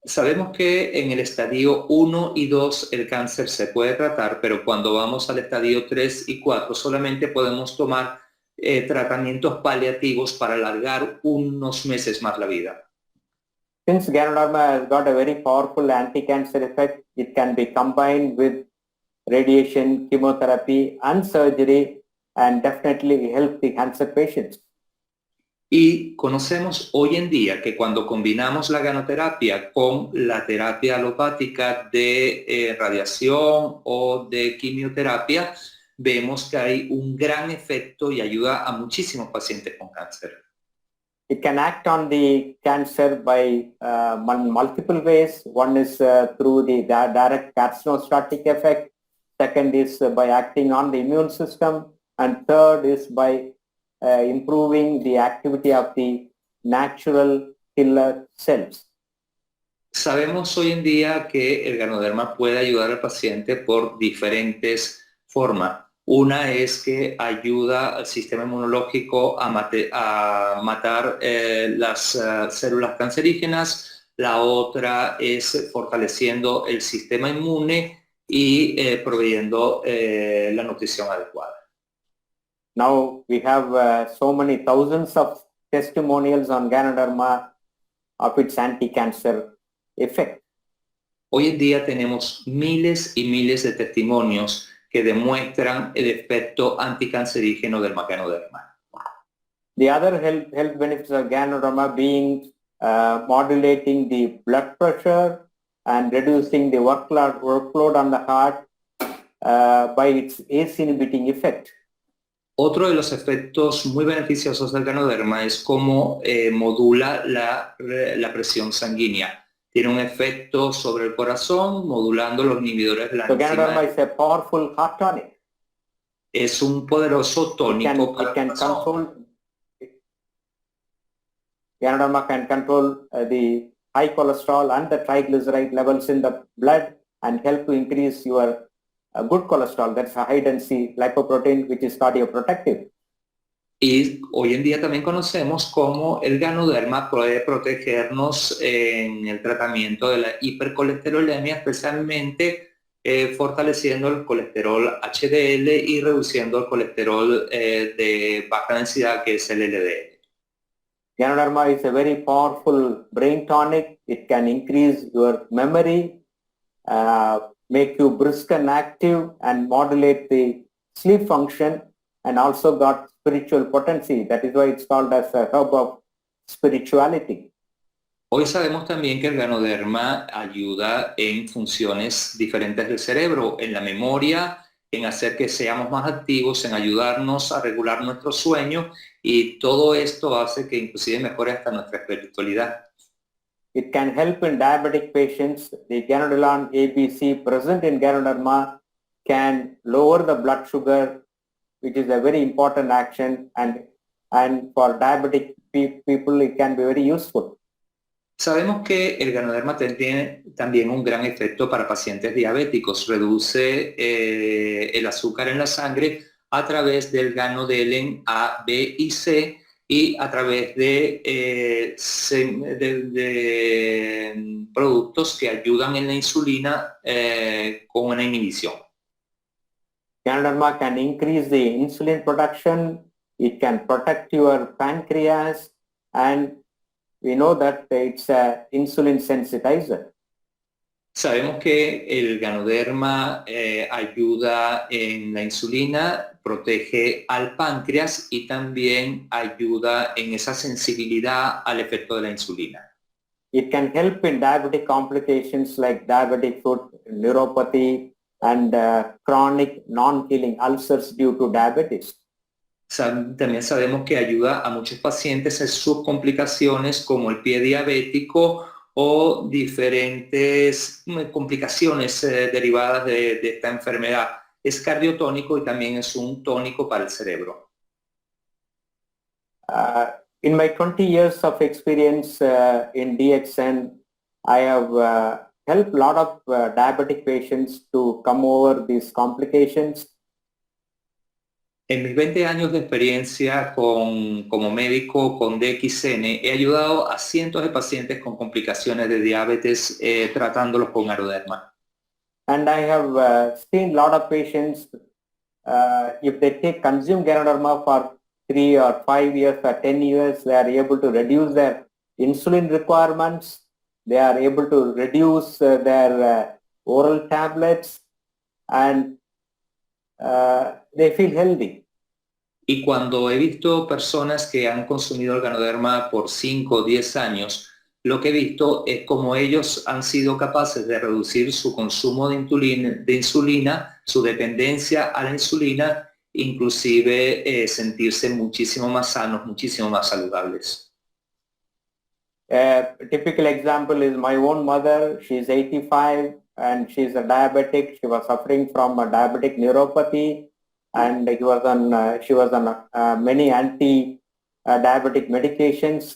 Sabemos que en el estadio 1 y 2 el cáncer se puede tratar, pero cuando vamos al estadio 3 y 4 solamente podemos tomar tratamientos paliativos para alargar unos meses más la vida. Since Ganoderma has got a very powerful anti-cancer effect, it can be combined with radiation, chemotherapy, and surgery, and definitely help the cancer patients. Y conocemos hoy en día que cuando combinamos la ganoterapia con la terapia alopática de radiación o de quimioterapia, vemos que hay un gran efecto y ayuda a muchísimos pacientes con cáncer. It can act on the cancer by multiple ways. One is through the direct carcinostatic effect. Second is by acting on the immune system. And third is by improving the activity of the natural killer cells. Sabemos hoy en día que el Ganoderma puede ayudar al paciente por diferentes formas. Una es que ayuda al sistema inmunológico a matar las células cancerígenas. La otra es fortaleciendo el sistema inmune y proveyendo la nutrición adecuada. Now we have so many thousands of testimonials on Ganoderma of its anti-cancer effect. Hoy en día tenemos miles y miles de testimonios que demuestran el efecto anticancerígeno del Ganoderma. The other health benefits of Ganoderma being modulating the blood pressure and reducing the workload on the heart by its ACE inhibiting effect. Otro de los efectos muy beneficiosos del Ganoderma es cómo modula la presión sanguínea. Tiene un efecto sobre el corazón, modulando los inhibidores de la So Ganoderma enzima. is a powerful heart tonic. Es un poderoso tónico para It can el corazón. control. Ganoderma can control the high cholesterol and the triglyceride levels in the blood and help to increase your good cholesterol. That's a high density lipoprotein which is cardioprotective. Y hoy en día también conocemos cómo el Ganoderma puede protegernos en el tratamiento de la hipercolesterolemia, especialmente fortaleciendo el colesterol HDL y reduciendo el colesterol de baja densidad, que es el LDL. Ganoderma is a very powerful brain tonic. It can increase your memory, make you brisk and active, and modulate the sleep function, and also got spiritual potency. That is why it's called as a hub of spirituality. Hoy sabemos también que el Ganoderma ayuda en funciones diferentes del cerebro, en la memoria, en hacer que seamos más activos, en ayudarnos a regular nuestro sueño, y todo esto hace que inclusive mejore hasta nuestra espiritualidad. It can help in diabetic patients. The Ganoderma ABC present in Ganoderma can lower the blood sugar, which is a very important action, and for diabetic people it can be very useful. Sabemos que el Ganoderma tiene también un gran efecto para pacientes diabéticos. Reduce el azúcar en la sangre a través del ganodelen A, B y C, y a través de productos que ayudan en la insulina con una inhibición. Ganoderma can increase the insulin production. It can protect your pancreas, and we know that it's an insulin sensitizer. Sabemos que el Ganoderma ayuda en la insulina, protege al páncreas y también ayuda en esa sensibilidad al efecto de la insulina. It can help in diabetic complications like diabetic foot neuropathy and chronic non-healing ulcers due to diabetes. También sabemos que ayuda a muchos pacientes en sus complicaciones como el pie diabético o diferentes complicaciones derivadas de esta enfermedad. Es cardiotónico y también es un tónico para el cerebro. In my 20 years of experience in DXN, I have helped a lot of diabetic patients to come over these complications. En mis 20 años de experiencia como médico con DXN, he ayudado a cientos de pacientes con complicaciones de diabetes tratándolos con Ganoderma. And I have seen a lot of patients, if they consume Ganoderma for 3 or 5 years or 10 years, they are able to reduce their insulin requirements. They are able to reduce their oral tablets, and they feel healthy. Y cuando he visto personas que han consumido el Ganoderma por 5 o 10 años, lo que he visto es cómo ellos han sido capaces de reducir su consumo de insulina, su dependencia a la insulina, inclusive sentirse muchísimo más sanos, muchísimo más saludables. A typical example is my own mother. She's 85 and she's a diabetic. She was suffering from a diabetic neuropathy, and she was on many anti-diabetic medications.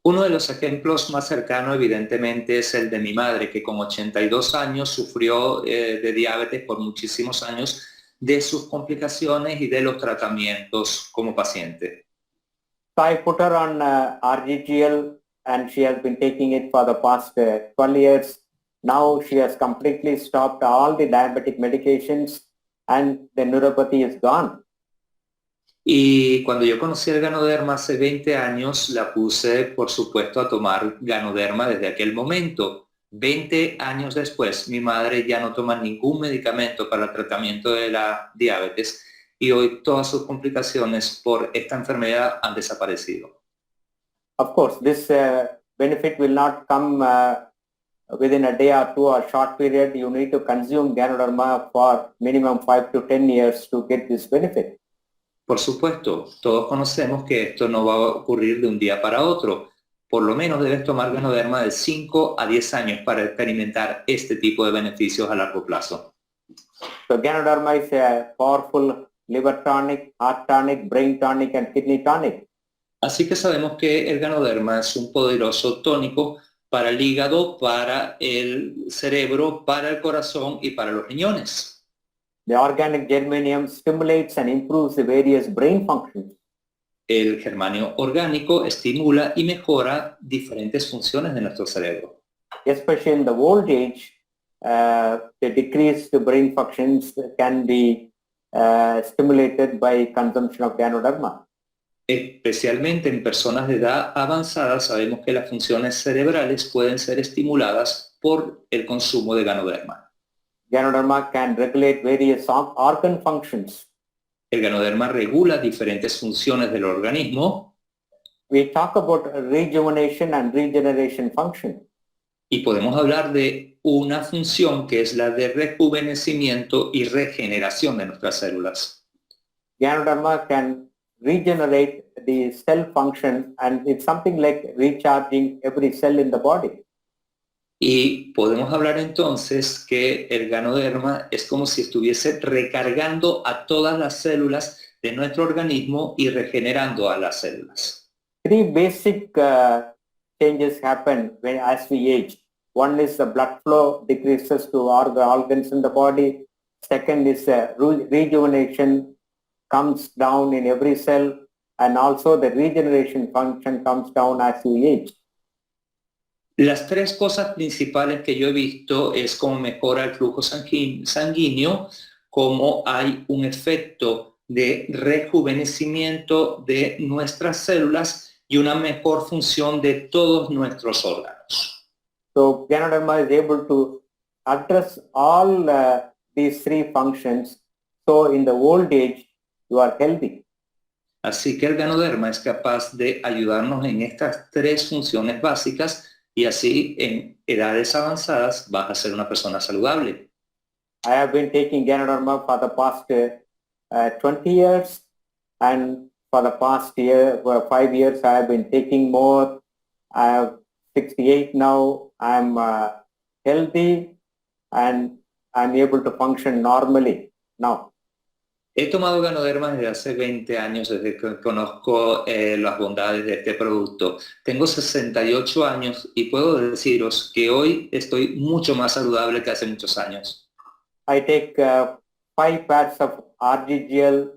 Uno de los ejemplos más cercanos, evidentemente, es el de mi madre, que con 82 años sufrió de diabetes por muchísimos años, de sus complicaciones y de los tratamientos como paciente. So I put her on RGGL, and she has been taking it for the past 12 years. Now she has completely stopped all the diabetic medications, and the neuropathy is gone. Y cuando yo conocí el Ganoderma hace 20 años, la puse, por supuesto, a tomar Ganoderma desde aquel momento. 20 años después, mi madre ya no toma ningún medicamento para el tratamiento de la diabetes y hoy todas sus complicaciones por esta enfermedad han desaparecido. Of course, this benefit will not come within a day or two or short period. You need to consume Ganoderma for minimum 5 to 10 years to get this benefit. Por supuesto, todos conocemos que esto no va a ocurrir de un día para otro. Por lo menos debes tomar Ganoderma de 5 a 10 años para experimentar este tipo de beneficios a largo plazo. So Ganoderma is a powerful liver tonic, heart tonic, brain tonic, and kidney tonic. Así que sabemos que el Ganoderma es un poderoso tónico para el hígado, para el cerebro, para el corazón y para los riñones. The organic germanium stimulates and improves the various brain functions. El germanio orgánico estimula y mejora diferentes funciones de nuestro cerebro. Especially in the old age, the decreased brain functions can be stimulated by consumption of Ganoderma. Especialmente en personas de edad avanzada, sabemos que las funciones cerebrales pueden ser estimuladas por el consumo de Ganoderma. Ganoderma can regulate various organ functions. El Ganoderma regula diferentes funciones del organismo. We talk about rejuvenation and regeneration function. Y podemos hablar de una función que es la de rejuvenecimiento y regeneración de nuestras células. Ganoderma can regenerate the cell function, and it's something like recharging every cell in the body. Y podemos hablar entonces que el Ganoderma es como si estuviese recargando a todas las células de nuestro organismo y regenerando a las células. Three basic changes happen as we age. One is the blood flow decreases to all the organs in the body. Second is rejuvenation comes down in every cell, and also the regeneration function comes down as we age. Las tres cosas principales que yo he visto es cómo mejora el flujo sanguíneo, cómo hay un efecto de rejuvenecimiento de nuestras células y una mejor función de todos nuestros órganos. So Ganoderma is able to address all these three functions. So in the old age, you are healthy. Así que el Ganoderma es capaz de ayudarnos en estas tres funciones básicas y así en edades avanzadas vas a ser una persona saludable. I have been taking Ganoderma for the past 20 years, and for the past 5 years I have been taking more. I have 68 now. I'm healthy and I'm able to function normally now. He tomado Ganoderma desde hace 20 años, desde que conozco las bondades de este producto. Tengo 68 años y puedo deciros que hoy estoy mucho más saludable que hace muchos años. I take 5 pairs of RGGL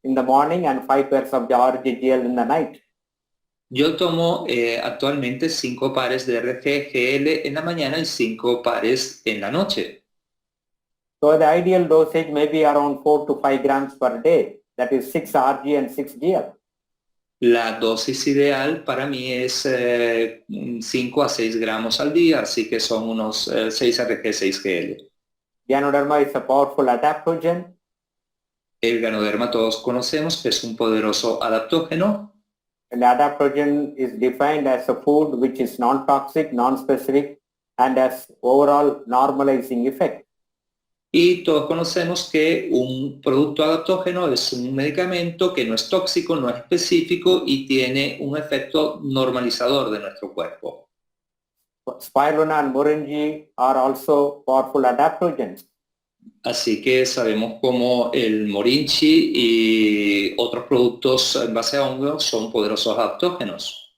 in the morning and 5 pairs of the RGGL in the night. Yo tomo actualmente 5 pares de RGGL en la mañana y 5 pares en la noche. So the ideal dosage may be around 4 to 5 grams per day. That is 6 RG and 6 GL. La dosis ideal para mí es 5 a 6 gramos al día, así que son unos 6 RG, 6 GL. Ganoderma is a powerful adaptogen. El Ganoderma todos conocemos que es un poderoso adaptógeno. And adaptogen is defined as a food which is non-toxic, non-specific, and has overall normalizing effect. Y todos conocemos que un producto adaptógeno es un medicamento que no es tóxico, no es específico y tiene un efecto normalizador de nuestro cuerpo. Spirulina and Moringa are also powerful adaptogens. Así que sabemos cómo el morinchi y otros productos en base a hongos son poderosos adaptógenos.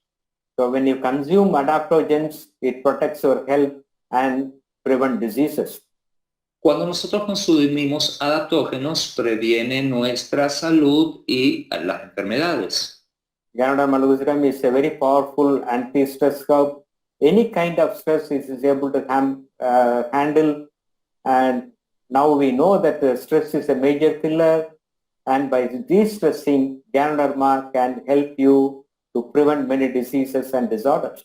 So when you consume adaptogens, it protects your health and prevent diseases. Cuando nosotros consumimos adaptógenos, previene nuestra salud y las enfermedades. Ganoderma lucidum is a very powerful anti-stress herb. Any kind of stress it is able to handle, and now we know that stress is a major killer, and by de-stressing, Ganoderma can help you to prevent many diseases and disorders.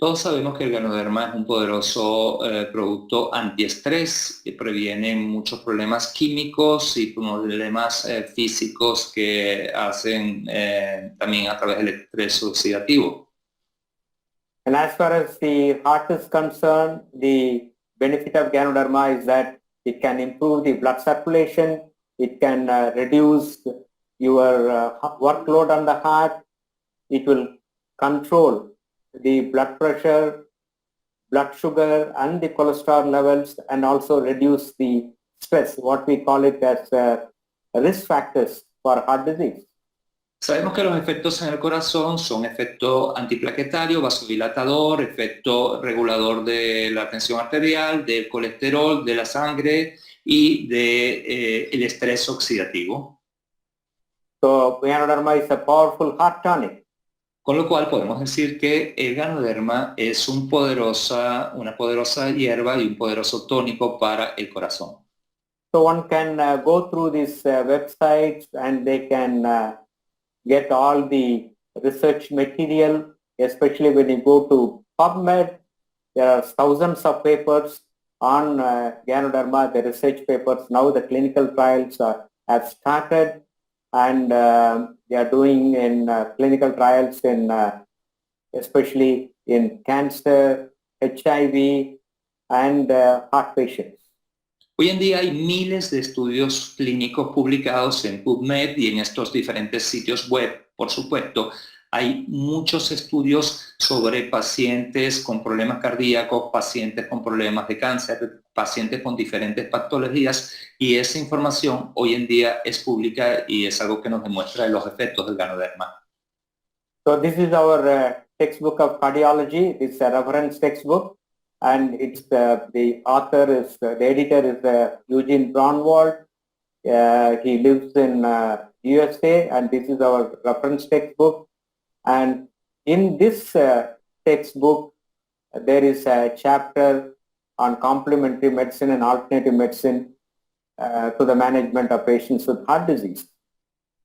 Todos sabemos que el Ganoderma es un poderoso producto antiestrés que previene muchos problemas químicos y problemas físicos que hacen también a través del estrés oxidativo. And as far as the heart is concerned, the benefit of Ganoderma is that it can improve the blood circulation, it can reduce your workload on the heart, it will control the blood pressure, blood sugar and the cholesterol levels, and also reduce the stress, what we call it as risk factors for heart disease. Sabemos que los efectos en el corazón son efecto antiplaquetario, vasodilatador, efecto regulador de la tensión arterial, del colesterol, de la sangre y de el estrés oxidativo. So Ganoderma is a powerful heart tonic. Con lo cual podemos decir que el Ganoderma es una poderosa hierba y un poderoso tónico para el corazón. So one can go through these websites and they can get all the research material, especially when you go to PubMed. There are thousands of papers on Ganoderma, the research papers. Now the clinical trials have started, and they are doing in clinical trials in especially in cancer, HIV, and heart patients. Hoy en día hay miles de estudios clínicos publicados en PubMed y en estos diferentes sitios web, por supuesto. Hay muchos estudios sobre pacientes con problemas cardíacos, pacientes con problemas de cáncer, pacientes con diferentes patologías, y esa información hoy en día es pública y es algo que nos demuestra los efectos del Ganoderma. So this is our textbook of cardiology. It's a reference textbook, and it's the author is the editor is Eugene Braunwald. He lives in USA, and this is our reference textbook. And in this textbook, there is a chapter on complementary medicine and alternative medicine to the management of patients with heart disease.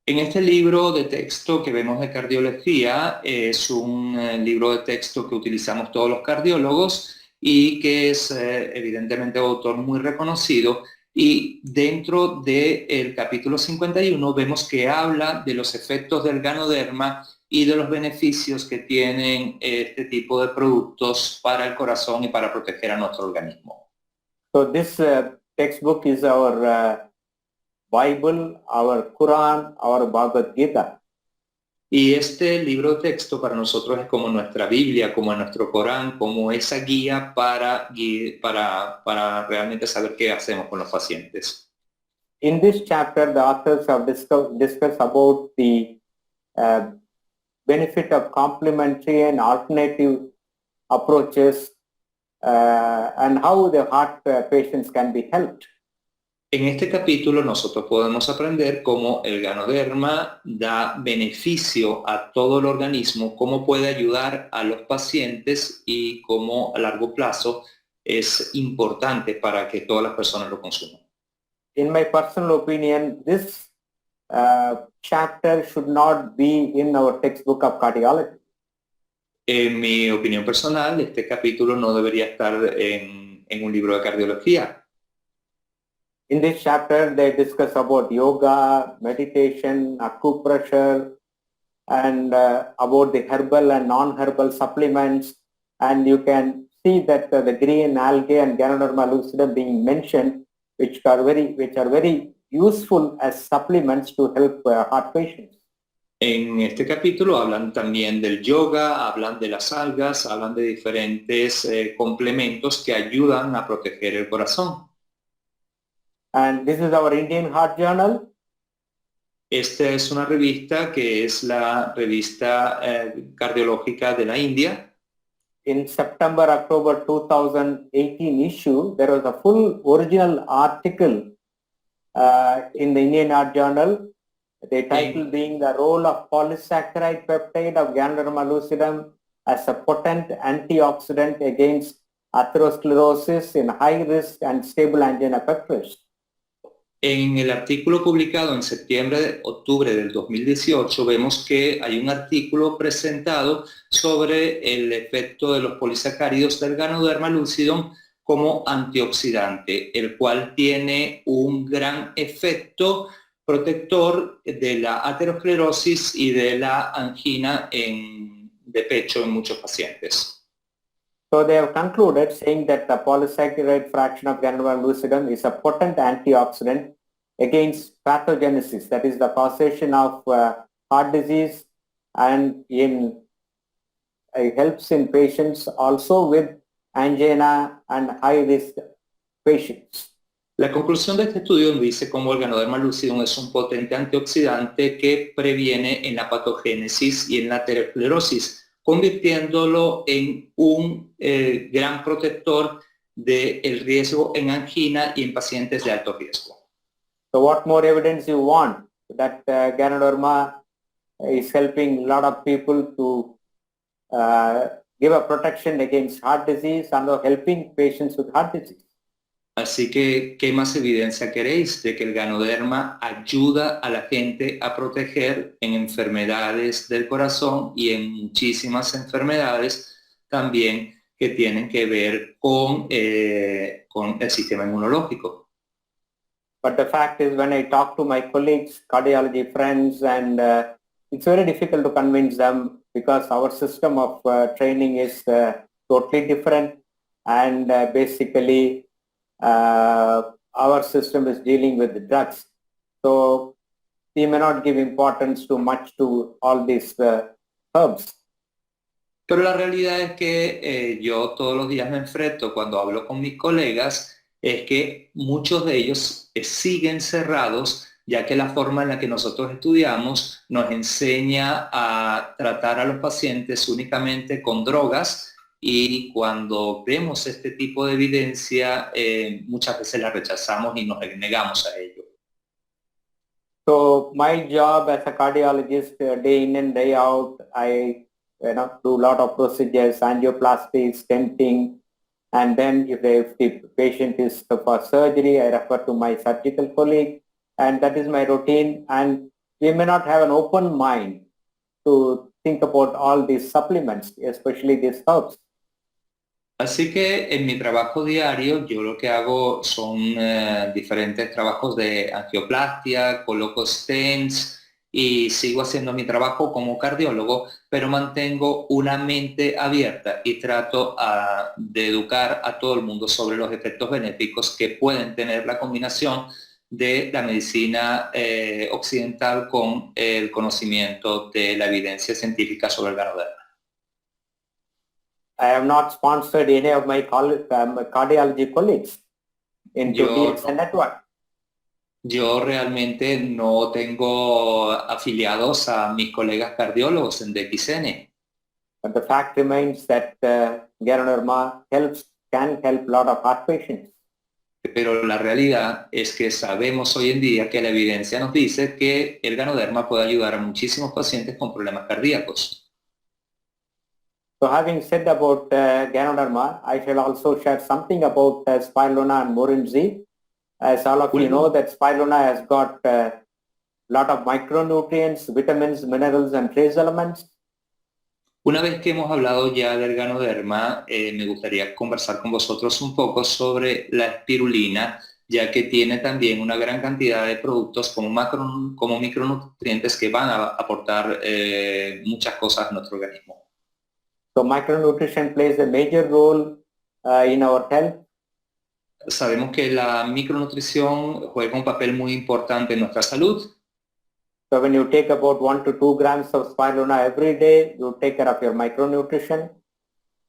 En este libro de texto que vemos de cardiología, es un libro de texto que utilizamos todos los cardiólogos y que es evidentemente un autor muy reconocido, y dentro del capítulo 51 vemos que habla de los efectos del Ganoderma y de los beneficios que tienen este tipo de productos para el corazón y para proteger a nuestro organismo. So this textbook is our Bible, our Quran, our Bhagavad Gita. Y este libro de texto para nosotros es como nuestra Biblia, como nuestro Corán, como esa guía para realmente saber qué hacemos con los pacientes. In this chapter, the authors have discussed about the benefit of complementary and alternative approaches and how the heart patients can be helped. En este capítulo nosotros podemos aprender cómo el Ganoderma da beneficio a todo el organismo, cómo puede ayudar a los pacientes y cómo a largo plazo es importante para que todas las personas lo consuman. In my personal opinion, this chapter should not be in our textbook of cardiology. En mi opinión personal, este capítulo no debería estar en un libro de cardiología. In this chapter, they discuss about yoga, meditation, acupressure, and about the herbal and non-herbal supplements. And you can see that the green algae and Ganoderma lucidum being mentioned, which are very useful as supplements to help heart patients. En este capítulo hablan también del yoga, hablan de las algas, hablan de diferentes complementos que ayudan a proteger el corazón. And this is our Indian Heart Journal. Esta es una revista que es la revista cardiológica de la India. In September-October 2018 issue, there was a full original article in the Indian Heart Journal. The title being the role of polysaccharide peptide of Ganoderma lucidum as a potent antioxidant against atherosclerosis in high risk and stable angina pectoris. En el artículo publicado en octubre del 2018 vemos que hay un artículo presentado sobre el efecto de los polisacáridos del Ganoderma lucidum como antioxidante, el cual tiene un gran efecto protector de la aterosclerosis y de la angina de pecho en muchos pacientes. So they have concluded saying that the polysaccharide fraction of Ganoderma lucidum is a potent antioxidant against pathogenesis, that is the causation of heart disease, and helps in patients also with angina and high-risk patients. La conclusión de este estudio nos dice cómo el Ganoderma lucidum es un potente antioxidante que previene en la patogénesis y en la aterosclerosis, convirtiéndolo en un gran protector del riesgo en angina y en pacientes de alto riesgo. So what more evidence you want that Ganoderma is helping a lot of people to give a protection against heart disease and helping patients with heart disease? Así que, ¿qué más evidencia queréis de que el Ganoderma ayuda a la gente a proteger en enfermedades del corazón y en muchísimas enfermedades también que tienen que ver con el sistema inmunológico? But the fact is, when I talk to my colleagues, cardiology friends, and it's very difficult to convince them because our system of training is totally different, and basically our system is dealing with the drugs. So we may not give importance too much to all these herbs. Pero la realidad es que yo todos los días me enfrento cuando hablo con mis colegas es que muchos de ellos siguen cerrados, ya que la forma en la que nosotros estudiamos nos enseña a tratar a los pacientes únicamente con drogas, y cuando vemos este tipo de evidencia muchas veces la rechazamos y nos negamos a ello. So my job as a cardiologist, day in and day out, I do a lot of procedures, angioplasty, stenting, and then if the patient is for surgery, I refer to my surgical colleague, and that is my routine. And we may not have an open mind to think about all these supplements, especially these herbs. Así que en mi trabajo diario yo lo que hago son diferentes trabajos de angioplastia, coloco stents y sigo haciendo mi trabajo como cardiólogo, pero mantengo una mente abierta y trato de educar a todo el mundo sobre los efectos benéficos que pueden tener la combinación de la medicina occidental con el conocimiento de la evidencia científica sobre el Ganoderma. I have not sponsored any of my cardiology colleagues into DXN Network. Yo realmente no tengo afiliados a mis colegas cardiólogos en DXN. But the fact remains that Ganoderma can help a lot of heart patients. Pero la realidad es que sabemos hoy en día que la evidencia nos dice que el Ganoderma puede ayudar a muchísimos pacientes con problemas cardíacos. So having said about Ganoderma, I shall also share something about Spirulina and Morinzi. As all of you know, that Spirulina has got a lot of micronutrients, vitamins, minerals, and trace elements. Una vez que hemos hablado ya del Ganoderma, me gustaría conversar con vosotros un poco sobre la espirulina, ya que tiene también una gran cantidad de productos como micronutrientes que van a aportar muchas cosas a nuestro organismo. So micronutrition plays a major role in our health. Sabemos que la micronutrición juega un papel muy importante en nuestra salud. So when you take about 1 to 2 grams of spirulina every day, you take care of your micronutrition.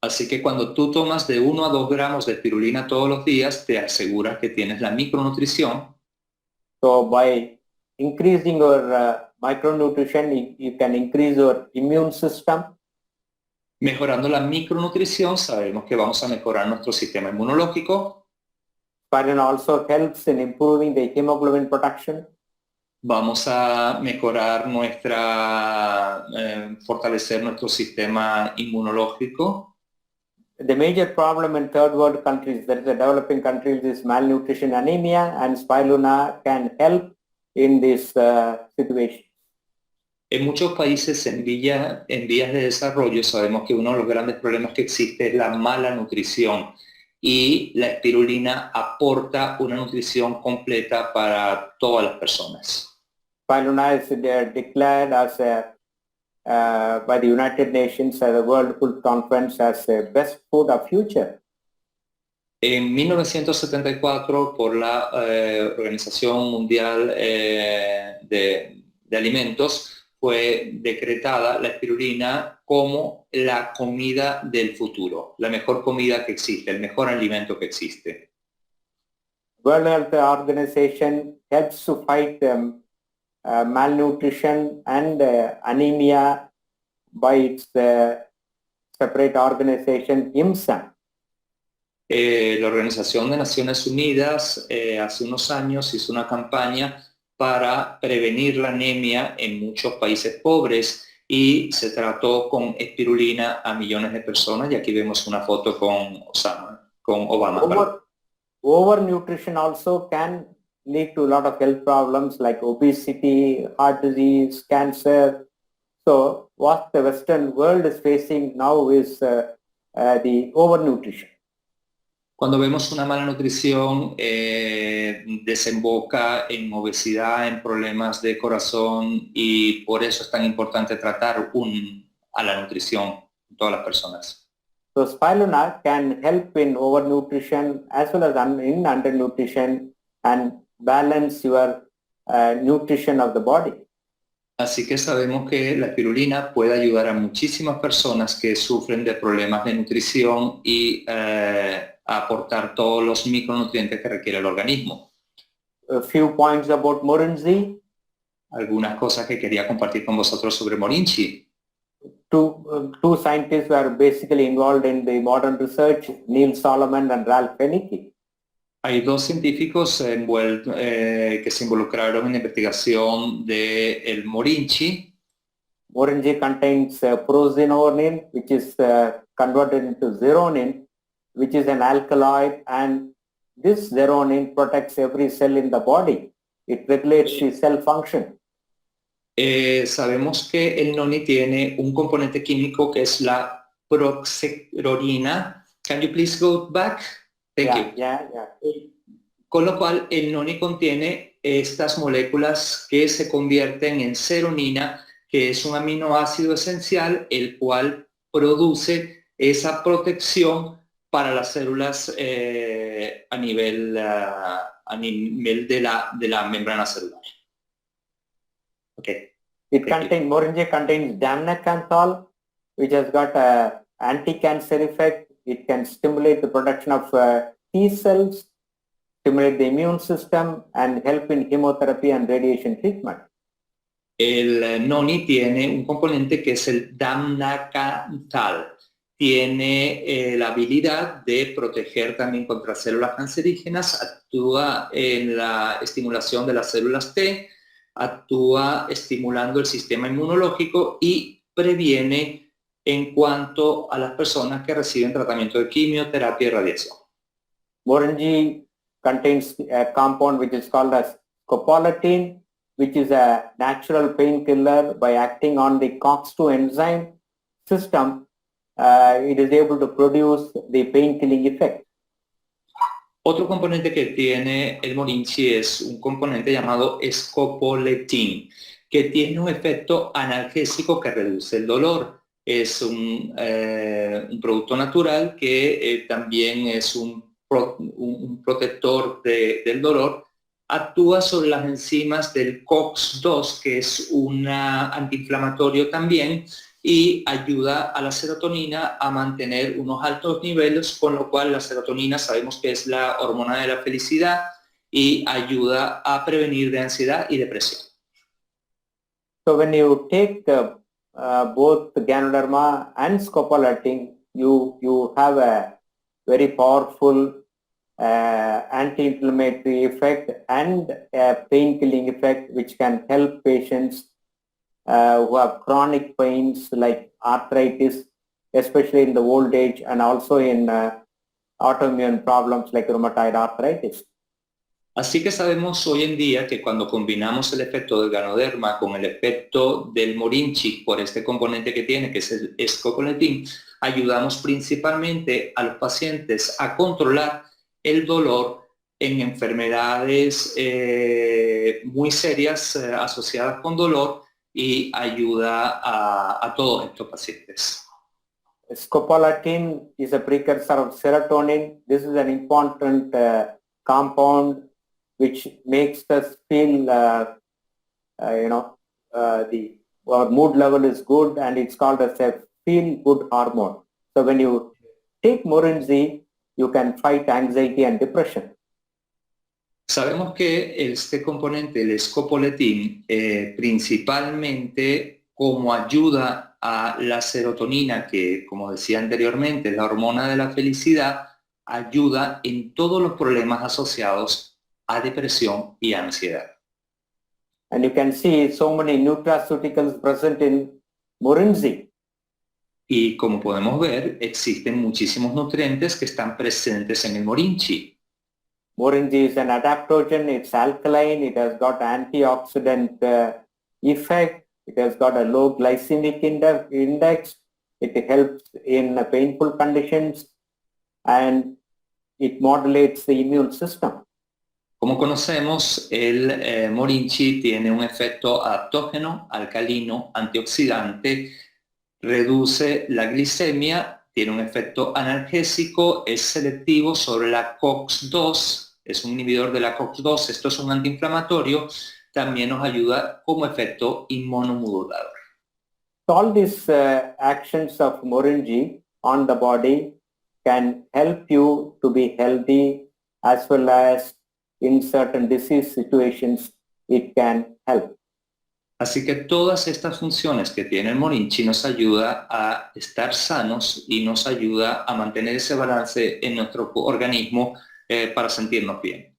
Así que cuando tú tomas de 1 a 2 gramos de espirulina todos los días, te aseguras que tienes la micronutrición. So by increasing your micronutrition, you can increase your immune system. Mejorando la micronutrición, sabemos que vamos a mejorar nuestro sistema inmunológico. Spirulina also helps in improving the hemoglobin production. Vamos a mejorar fortalecer nuestro sistema inmunológico. the major problem in third world countries, that is the developing countries, is malnutrition, anemia, and spirulina can help in this situation. En muchos países en vías de desarrollo sabemos que uno de los grandes problemas que existe es la mala nutrición y la espirulina aporta una nutrición completa para todas las personas. Spirulina is declared as by the United Nations at the World Food Conference as the best food of future. En 1974, por la Organización Mundial de Alimentos, fue decretada la espirulina como la comida del futuro, la mejor comida que existe, el mejor alimento que existe. World Health Organization helps to fight malnutrition and anemia by its separate organization, IMSA. La Organización de Naciones Unidas hace unos años hizo una campaña para prevenir la anemia en muchos países pobres y se trató con espirulina a millones de personas, y aquí vemos una foto con Obama. Overnutrition also can lead to a lot of health problems like obesity, heart disease, cancer. So what the Western world is facing now is the overnutrition. Cuando vemos una mala nutrición, desemboca en obesidad, en problemas de corazón, y por eso es tan importante tratar a la nutrición en todas las personas. So spirulina can help in overnutrition as well as in undernutrition and balance your nutrition of the body. Así que sabemos que la espirulina puede ayudar a muchísimas personas que sufren de problemas de nutrición y a aportar todos los micronutrientes que requiere el organismo. A few points about Morinji. Algunas cosas que quería compartir con vosotros sobre Morinji. Two scientists were basically involved in the modern research, Neil Solomon and Ralph Henneke. Hay dos científicos que se involucraron en la investigación del Morinji. Morinji contains prozinonin, which is converted into zeronin, which is an alkaloid, and this zeronin protects every cell in the body. It regulates the cell function. Sabemos que el noni tiene un componente químico que es la proxerolina. Can you please go back? Thank you. Yeah. Con lo cual el noni contiene estas moléculas que se convierten en seronina, que es un aminoácido esencial, el cual produce esa protección para las células a nivel de la membrana celular. Okay. Morinji contains damnacanthol, which has got an anti-cancer effect. It can stimulate the production of T cells, stimulate the immune system, and help in chemotherapy and radiation treatment. El noni tiene un componente que es el damnacanthal. Tiene la habilidad de proteger también contra células cancerígenas, actúa en la estimulación de las células T, actúa estimulando el sistema inmunológico y previene en cuanto a las personas que reciben tratamiento de quimioterapia y radiación. Morinji contains a compound which is called as scopolamine, which is a natural painkiller. By acting on the COX-2 enzyme system, it is able to produce the pain-killing effect. Otro componente que tiene el Morinji es un componente llamado scopolamine, que tiene un efecto analgésico que reduce el dolor. Es un producto natural que también es un protector del dolor. Actúa sobre las enzimas del COX-2, que es un antiinflamatorio también, y ayuda a la serotonina a mantener unos altos niveles, con lo cual la serotonina sabemos que es la hormona de la felicidad y ayuda a prevenir de ansiedad y depresión. So when you take both Ganoderma and scopolamine, you have a very powerful anti-inflammatory effect and a pain-killing effect, which can help patients who have chronic pains like arthritis especially in the old age and also in autoimmune problems like rheumatoid arthritis. Así que sabemos hoy en día que cuando combinamos el efecto del Ganoderma con el efecto del Morinchi por este componente que tiene, que es el escopoletín, ayudamos principalmente a los pacientes a controlar el dolor en enfermedades muy serias asociadas con dolor y ayuda a todos estos pacientes. Scopolamine is a precursor of serotonin. This is an important compound which makes us feel, our mood level is good, and it's called as a feel-good hormone. So when you take Morinji, you can fight anxiety and depression. Sabemos que este componente, el escopoletín, principalmente como ayuda a la serotonina, que como decía anteriormente, es la hormona de la felicidad, ayuda en todos los problemas asociados a depresión y ansiedad. And you can see so many nutraceuticals present in Morinji. Y como podemos ver, existen muchísimos nutrientes que están presentes en el Morinchi. Morinji is an adaptogen, it's alkaline, it has got antioxidant effect, it has got a low glycemic index, it helps in painful conditions, and it modulates the immune system. Como conocemos, el Morinchi tiene un efecto adaptógeno, alcalino, antioxidante, reduce la glicemia, tiene un efecto analgésico, es selectivo sobre la COX-2, es un inhibidor de la COX-2, esto es un antiinflamatorio, también nos ayuda como efecto inmunomodulador. All these actions of Morinji on the body can help you to be healthy, as well as in certain disease situations it can help. Así que todas estas funciones que tiene el Morinchi nos ayuda a estar sanos y nos ayuda a mantener ese balance en nuestro organismo para sentirnos bien.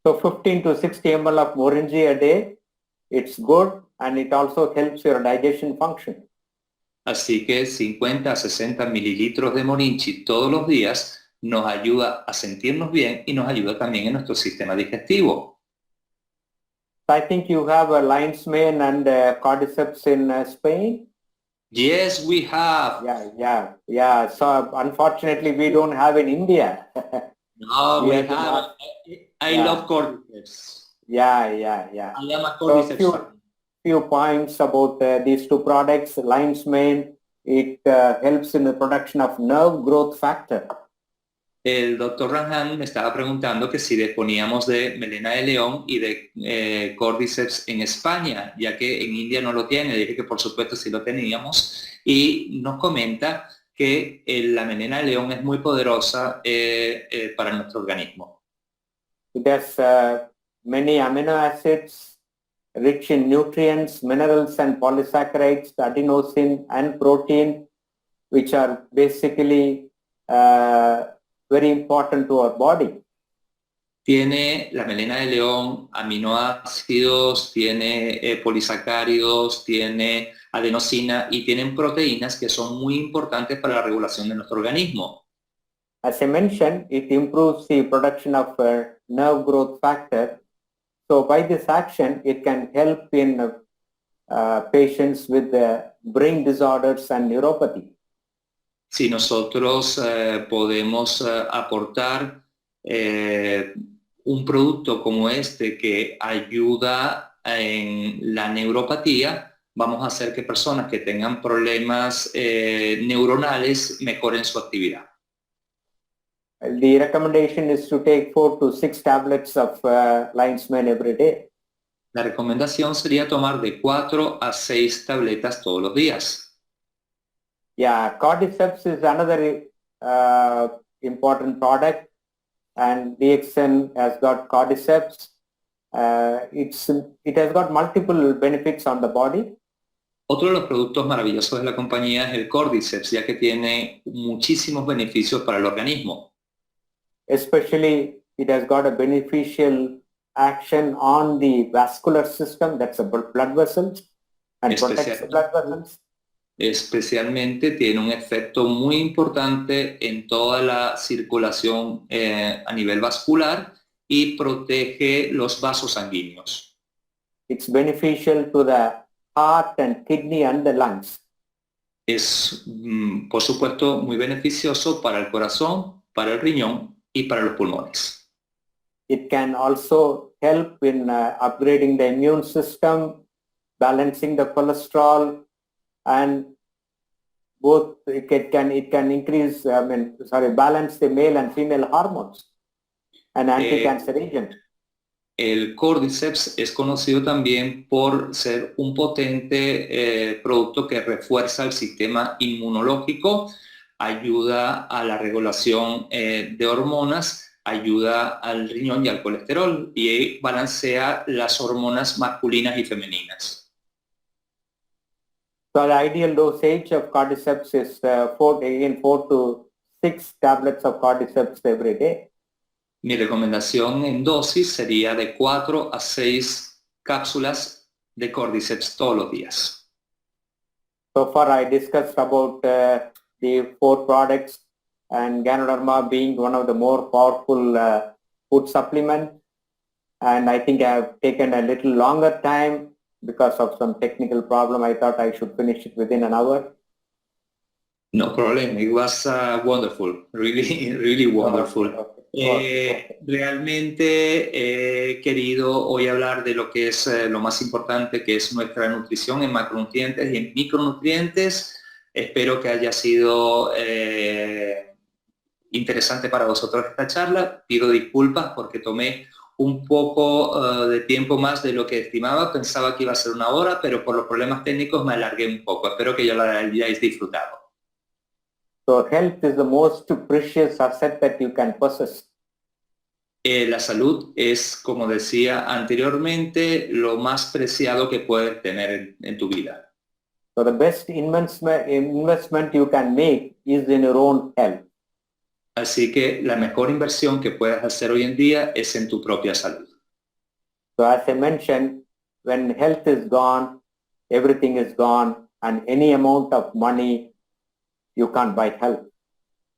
So 15 to 60 ml of Morinji a day, it's good, and it also helps your digestion function. Así que 50 a 60 mililitros de Morinchi todos los días nos ayuda a sentirnos bien y nos ayuda también en nuestro sistema digestivo. I think you have a lion's mane and cordyceps in Spain. Yes, we have. Yeah. So unfortunately, we don't have in India. No, we Yes, have. I yeah. love cordyceps. Yeah. I am a So cordyceps fan. few points about these two products. Lion's mane, it helps in the production of nerve growth factor. El doctor Ranjan me estaba preguntando que si disponíamos de melena de león y de cordyceps en España, ya que en India no lo tiene. Le dije que por supuesto sí lo teníamos, y nos comenta que la melena de león es muy poderosa para nuestro organismo. It has many amino acids, rich in nutrients, minerals and polysaccharides, adenosine and protein, which are basically very important to our body. Tiene la melena de león aminoácidos, tiene polisacáridos, tiene adenosina y tienen proteínas que son muy importantes para la regulación de nuestro organismo. As I mentioned, it improves the production of nerve growth factor. So by this action, it can help in patients with brain disorders and neuropathy. Si nosotros podemos aportar un producto como este que ayuda en la neuropatía, vamos a hacer que personas que tengan problemas neuronales mejoren su actividad. The recommendation is to take 4 to 6 tablets of lion's mane every day. La recomendación sería tomar de 4 a 6 tabletas todos los días. Yeah, cordyceps is another important product, and DXN has got cordyceps. It has got multiple benefits on the body. Otro de los productos maravillosos de la compañía es el cordyceps, ya que tiene muchísimos beneficios para el organismo. Especially, it has got a beneficial action on the vascular system, that's the blood vessels, and protects the blood vessels. Especialmente tiene un efecto muy importante en toda la circulación a nivel vascular y protege los vasos sanguíneos. It's beneficial to the heart and kidney and the lungs. Es, por supuesto, muy beneficioso para el corazón, para el riñón y para los pulmones. It can also help in upgrading the immune system, balancing the cholesterol, and both it can increase, balance the male and female hormones, an anti-cancer agent. El Cordyceps es conocido también por ser un potente producto que refuerza el sistema inmunológico, ayuda a la regulación de hormonas, ayuda al riñón y al colesterol y balancea las hormonas masculinas y femeninas. So the ideal dosage of Cordyceps is 4 to 6 tablets of Cordyceps every day. Mi recomendación en dosis sería de 4 a 6 cápsulas de Cordyceps todos los días. So far I discussed about the 4 products and Ganoderma being one of the more powerful food supplement. And I think I have taken a little longer time because of some technical problem. I thought I should finish it within an hour. No problem. It was wonderful. Really wonderful. Realmente he querido hoy hablar de lo que es lo más importante, que es nuestra nutrición en macronutrientes y en micronutrientes. Espero que haya sido interesante para vosotros esta charla. Pido disculpas porque tomé un poco de tiempo más de lo que estimaba. Pensaba que iba a ser una hora, pero por los problemas técnicos me alargué un poco. Espero que ya lo hayáis disfrutado. So health is the most precious asset that you can possess. La salud es, como decía anteriormente, lo más preciado que puedes tener en tu vida. So the best investment you can make is in your own health. Así que la mejor inversión que puedes hacer hoy en día es en tu propia salud. So as I mentioned, when health is gone, everything is gone, and any amount of money you can't buy health.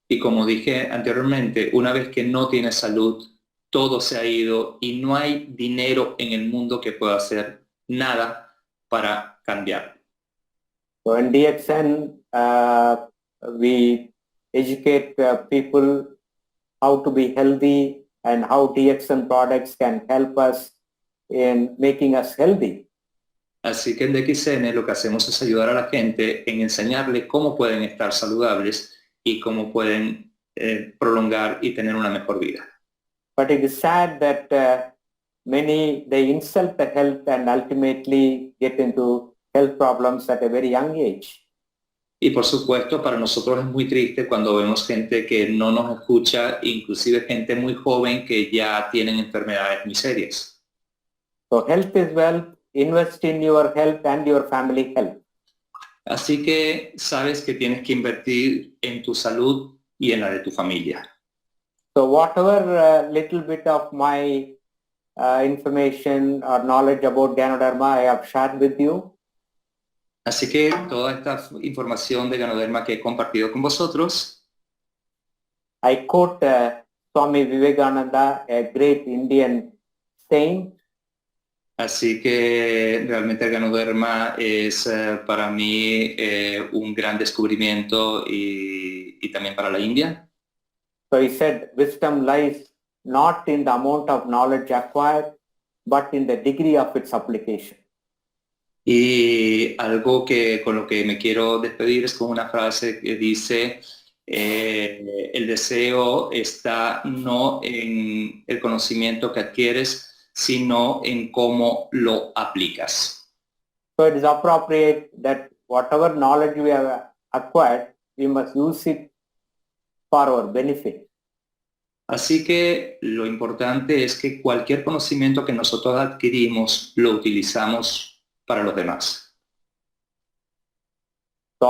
Y como dije anteriormente, una vez que no tienes salud, todo se ha ido y no hay dinero en el mundo que pueda hacer nada para cambiar. So in DXN, we educate people how to be healthy and how DXN products can help us in making us healthy. Así que en DXN lo que hacemos es ayudar a la gente en enseñarle cómo pueden estar saludables y cómo pueden prolongar y tener una mejor vida. But it is sad that many, they insult the health and ultimately get into health problems at a very young age. Y por supuesto, para nosotros es muy triste cuando vemos gente que no nos escucha, inclusive gente muy joven que ya tienen enfermedades muy serias. So health is wealth. Invest in your health and your family health. Así que sabes que tienes que invertir en tu salud y en la de tu familia. So whatever little bit of my information or knowledge about Ganoderma I have shared with you. Así que toda esta información de Ganoderma que he compartido con vosotros, I quote Swami Vivekananda, a great Indian saint. así que realmente el Ganoderma es para mí un gran descubrimiento y también para la India. So he said, wisdom lies not in the amount of knowledge acquired, but in the degree of its application. Y algo que con lo que me quiero despedir es con una frase que dice, el deseo está no en el conocimiento que adquieres, sino en cómo lo aplicas. So it is appropriate that whatever knowledge we have acquired, we must use it for our benefit. Así que lo importante es que cualquier conocimiento que nosotros adquirimos lo utilizamos para los demás. So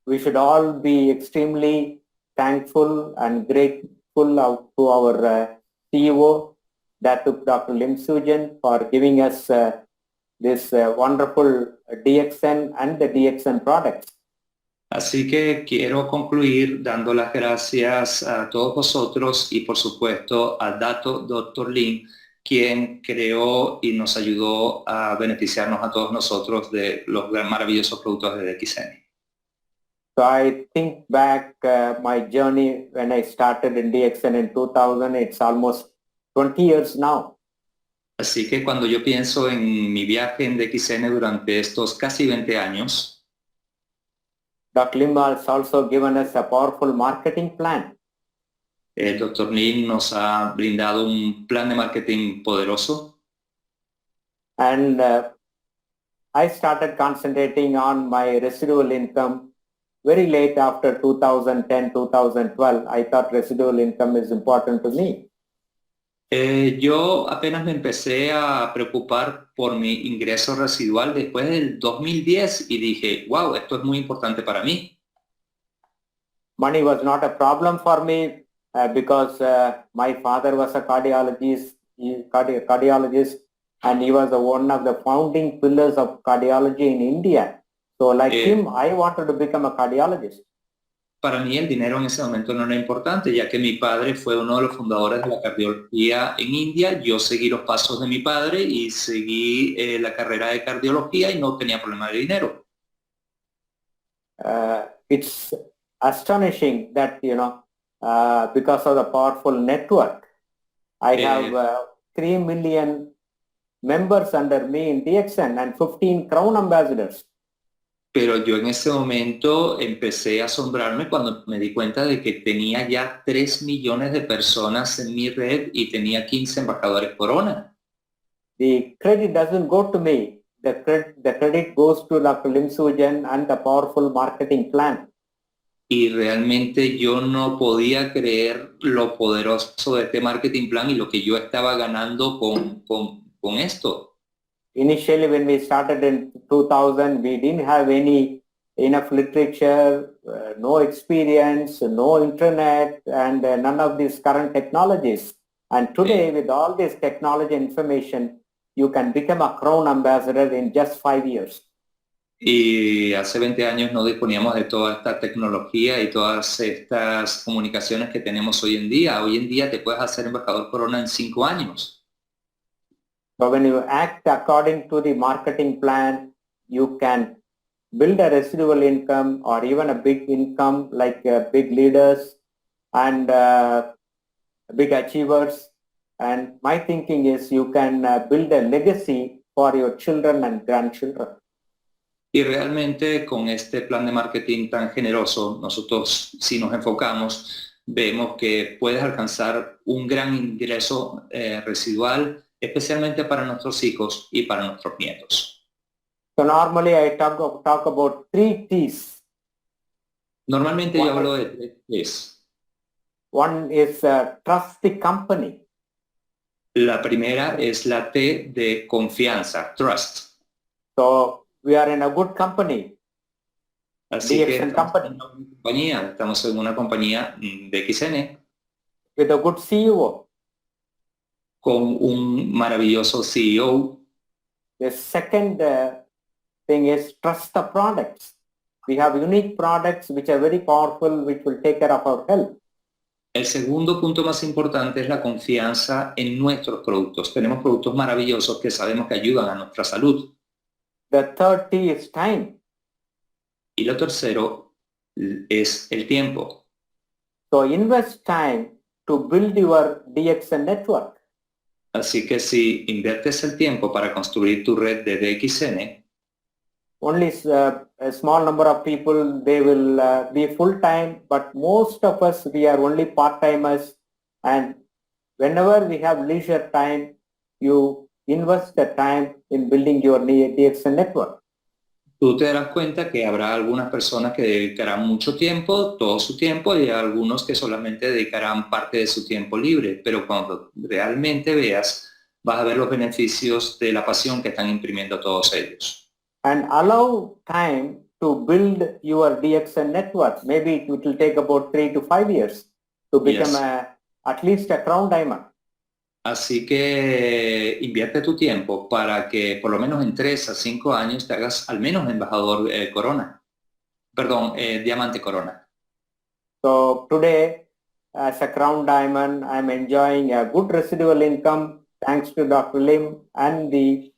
we should all be extremely thankful and grateful to our CEO, Dr. Lim Sujan, for giving us this wonderful DXN and the DXN products. Así que quiero concluir dando las gracias a todos vosotros y por supuesto a Dr. Lin, quien creó y nos ayudó a beneficiarnos a todos nosotros de los maravillosos productos de DXN. So I think back my journey when I started in DXN in 2000, it's almost 20 years now. Así que cuando yo pienso en mi viaje en DXN durante estos casi 20 años, Dr. Lim has also given us a powerful marketing plan. el Dr. Lin nos ha brindado un plan de marketing poderoso. And I started concentrating on my residual income very late after 2010, 2012. I thought residual income is important to me. Yo apenas me empecé a preocupar por mi ingreso residual después del 2010 y dije, wow, esto es muy importante para mí. Money was not a problem for me because my father was a cardiologist, and he was one of the founding pillars of cardiology in India. So like him, I wanted to become a cardiologist. Para mí el dinero en ese momento no era importante, ya que mi padre fue uno de los fundadores de la cardiología en India. Yo seguí los pasos de mi padre y seguí la carrera de cardiología y no tenía problema de dinero. It's astonishing that, because of the powerful network, I have 3 million members under me in DXN and 15 Crown ambassadors. Pero yo en ese momento empecé a asombrarme cuando me di cuenta de que tenía ya 3 millones de personas en mi red y tenía 15 embajadores Corona. The credit doesn't go to me. The credit goes to Dr. Lim Soo-Jin and the powerful marketing plan. Y realmente yo no podía creer lo poderoso de este marketing plan y lo que yo estaba ganando con esto. Initially, when we started in 2000, we didn't have enough literature, no experience, no internet, and none of these current technologies. And today, with all this technology information, you can become a Crown ambassador in just 5 years. Y hace 20 años no disponíamos de toda esta tecnología y todas estas comunicaciones que tenemos hoy en día. Hoy en día te puedes hacer embajador Corona en 5 años. So when you act according to the marketing plan, you can build a residual income or even a big income like big leaders and big achievers. And my thinking is you can build a legacy for your children and grandchildren. Y realmente con este plan de marketing tan generoso, nosotros si nos enfocamos, vemos que puedes alcanzar un gran ingreso residual, especialmente para nuestros hijos y para nuestros nietos. So normally I talk about 3 T's. Normalmente yo hablo de 3 T's. One is trust the company. La primera es la T de confianza, trust. So we are in a good company. Así que DXN company. Estamos en una compañía de XN With a good CEO. con un maravilloso CEO. The second thing is trust the products. We have unique products which are very powerful, which will take care of our health. El segundo punto más importante es la confianza en nuestros productos. Tenemos productos maravillosos que sabemos que ayudan a nuestra salud. The third T is time. Y lo tercero es el tiempo. So invest time to build your DXN network. Así que si inviertes el tiempo para construir tu red de DXN, only a small number of people, they will be full-time, but most of us, we are only part-timers. And whenever we have leisure time, you invest the time in building your DXN network. tú te darás cuenta que habrá algunas personas que dedicarán mucho tiempo, todo su tiempo, y algunos que solamente dedicarán parte de su tiempo libre. Pero cuando realmente veas, vas a ver los beneficios de la pasión que están imprimiendo todos ellos. And allow time to build your DXN network. Maybe it will take about 3 to 5 years to become at least a Crown Diamond. Así que invierte tu tiempo para que por lo menos en 3 a 5 años te hagas al menos embajador Corona. Perdón, Diamante Corona. So today, as a Crown Diamond, I'm enjoying a good residual income thanks to Dr. Lim and the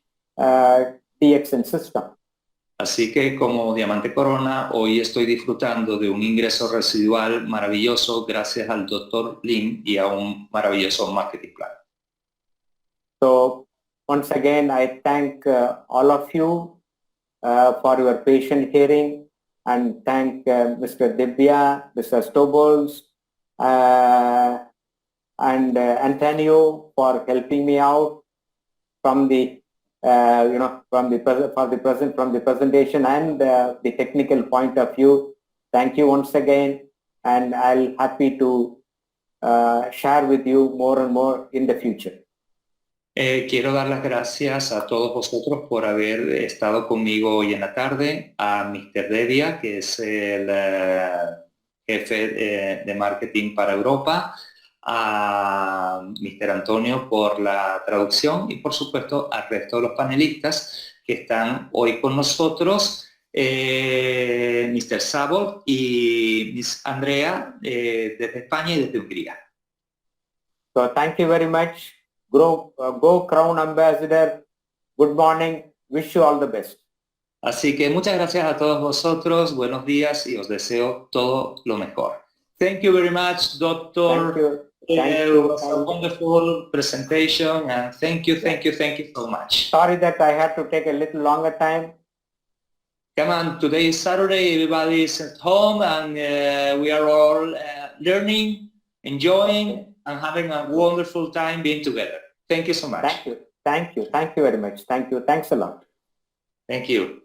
DXN system. Así que como Diamante Corona, hoy estoy disfrutando de un ingreso residual maravilloso gracias al Dr. Lim y a un maravilloso marketing plan. So once again, I thank all of you for your patient hearing, and thank Mr. Divya, Mr. Stobols, and Antonio for helping me out from the from the presentation and the technical point of view. Thank you once again, and I'll happy to share with you more and more in the future. Quiero dar las gracias a todos vosotros por haber estado conmigo hoy en la tarde, a Mr. Devia, que es el jefe de marketing para Europa, a Mr. Antonio por la traducción y por supuesto al resto de los panelistas que están hoy con nosotros, Mr. Sabot y Miss Andrea desde España y desde Hungría. So thank you very much. Go Crown Ambassador. Good morning. Wish you all the best. Así que muchas gracias a todos vosotros. Buenos días y os deseo todo lo mejor. Thank you very much, Doctor. Thank you. It was a wonderful presentation, and thank you so much. Sorry that I had to take a little longer time. Come on, today is Saturday, everybody is at home, and we are all learning, enjoying, and having a wonderful time being together. Thank you so much. Thank you very much. Thank you. Thanks a lot. Thank you.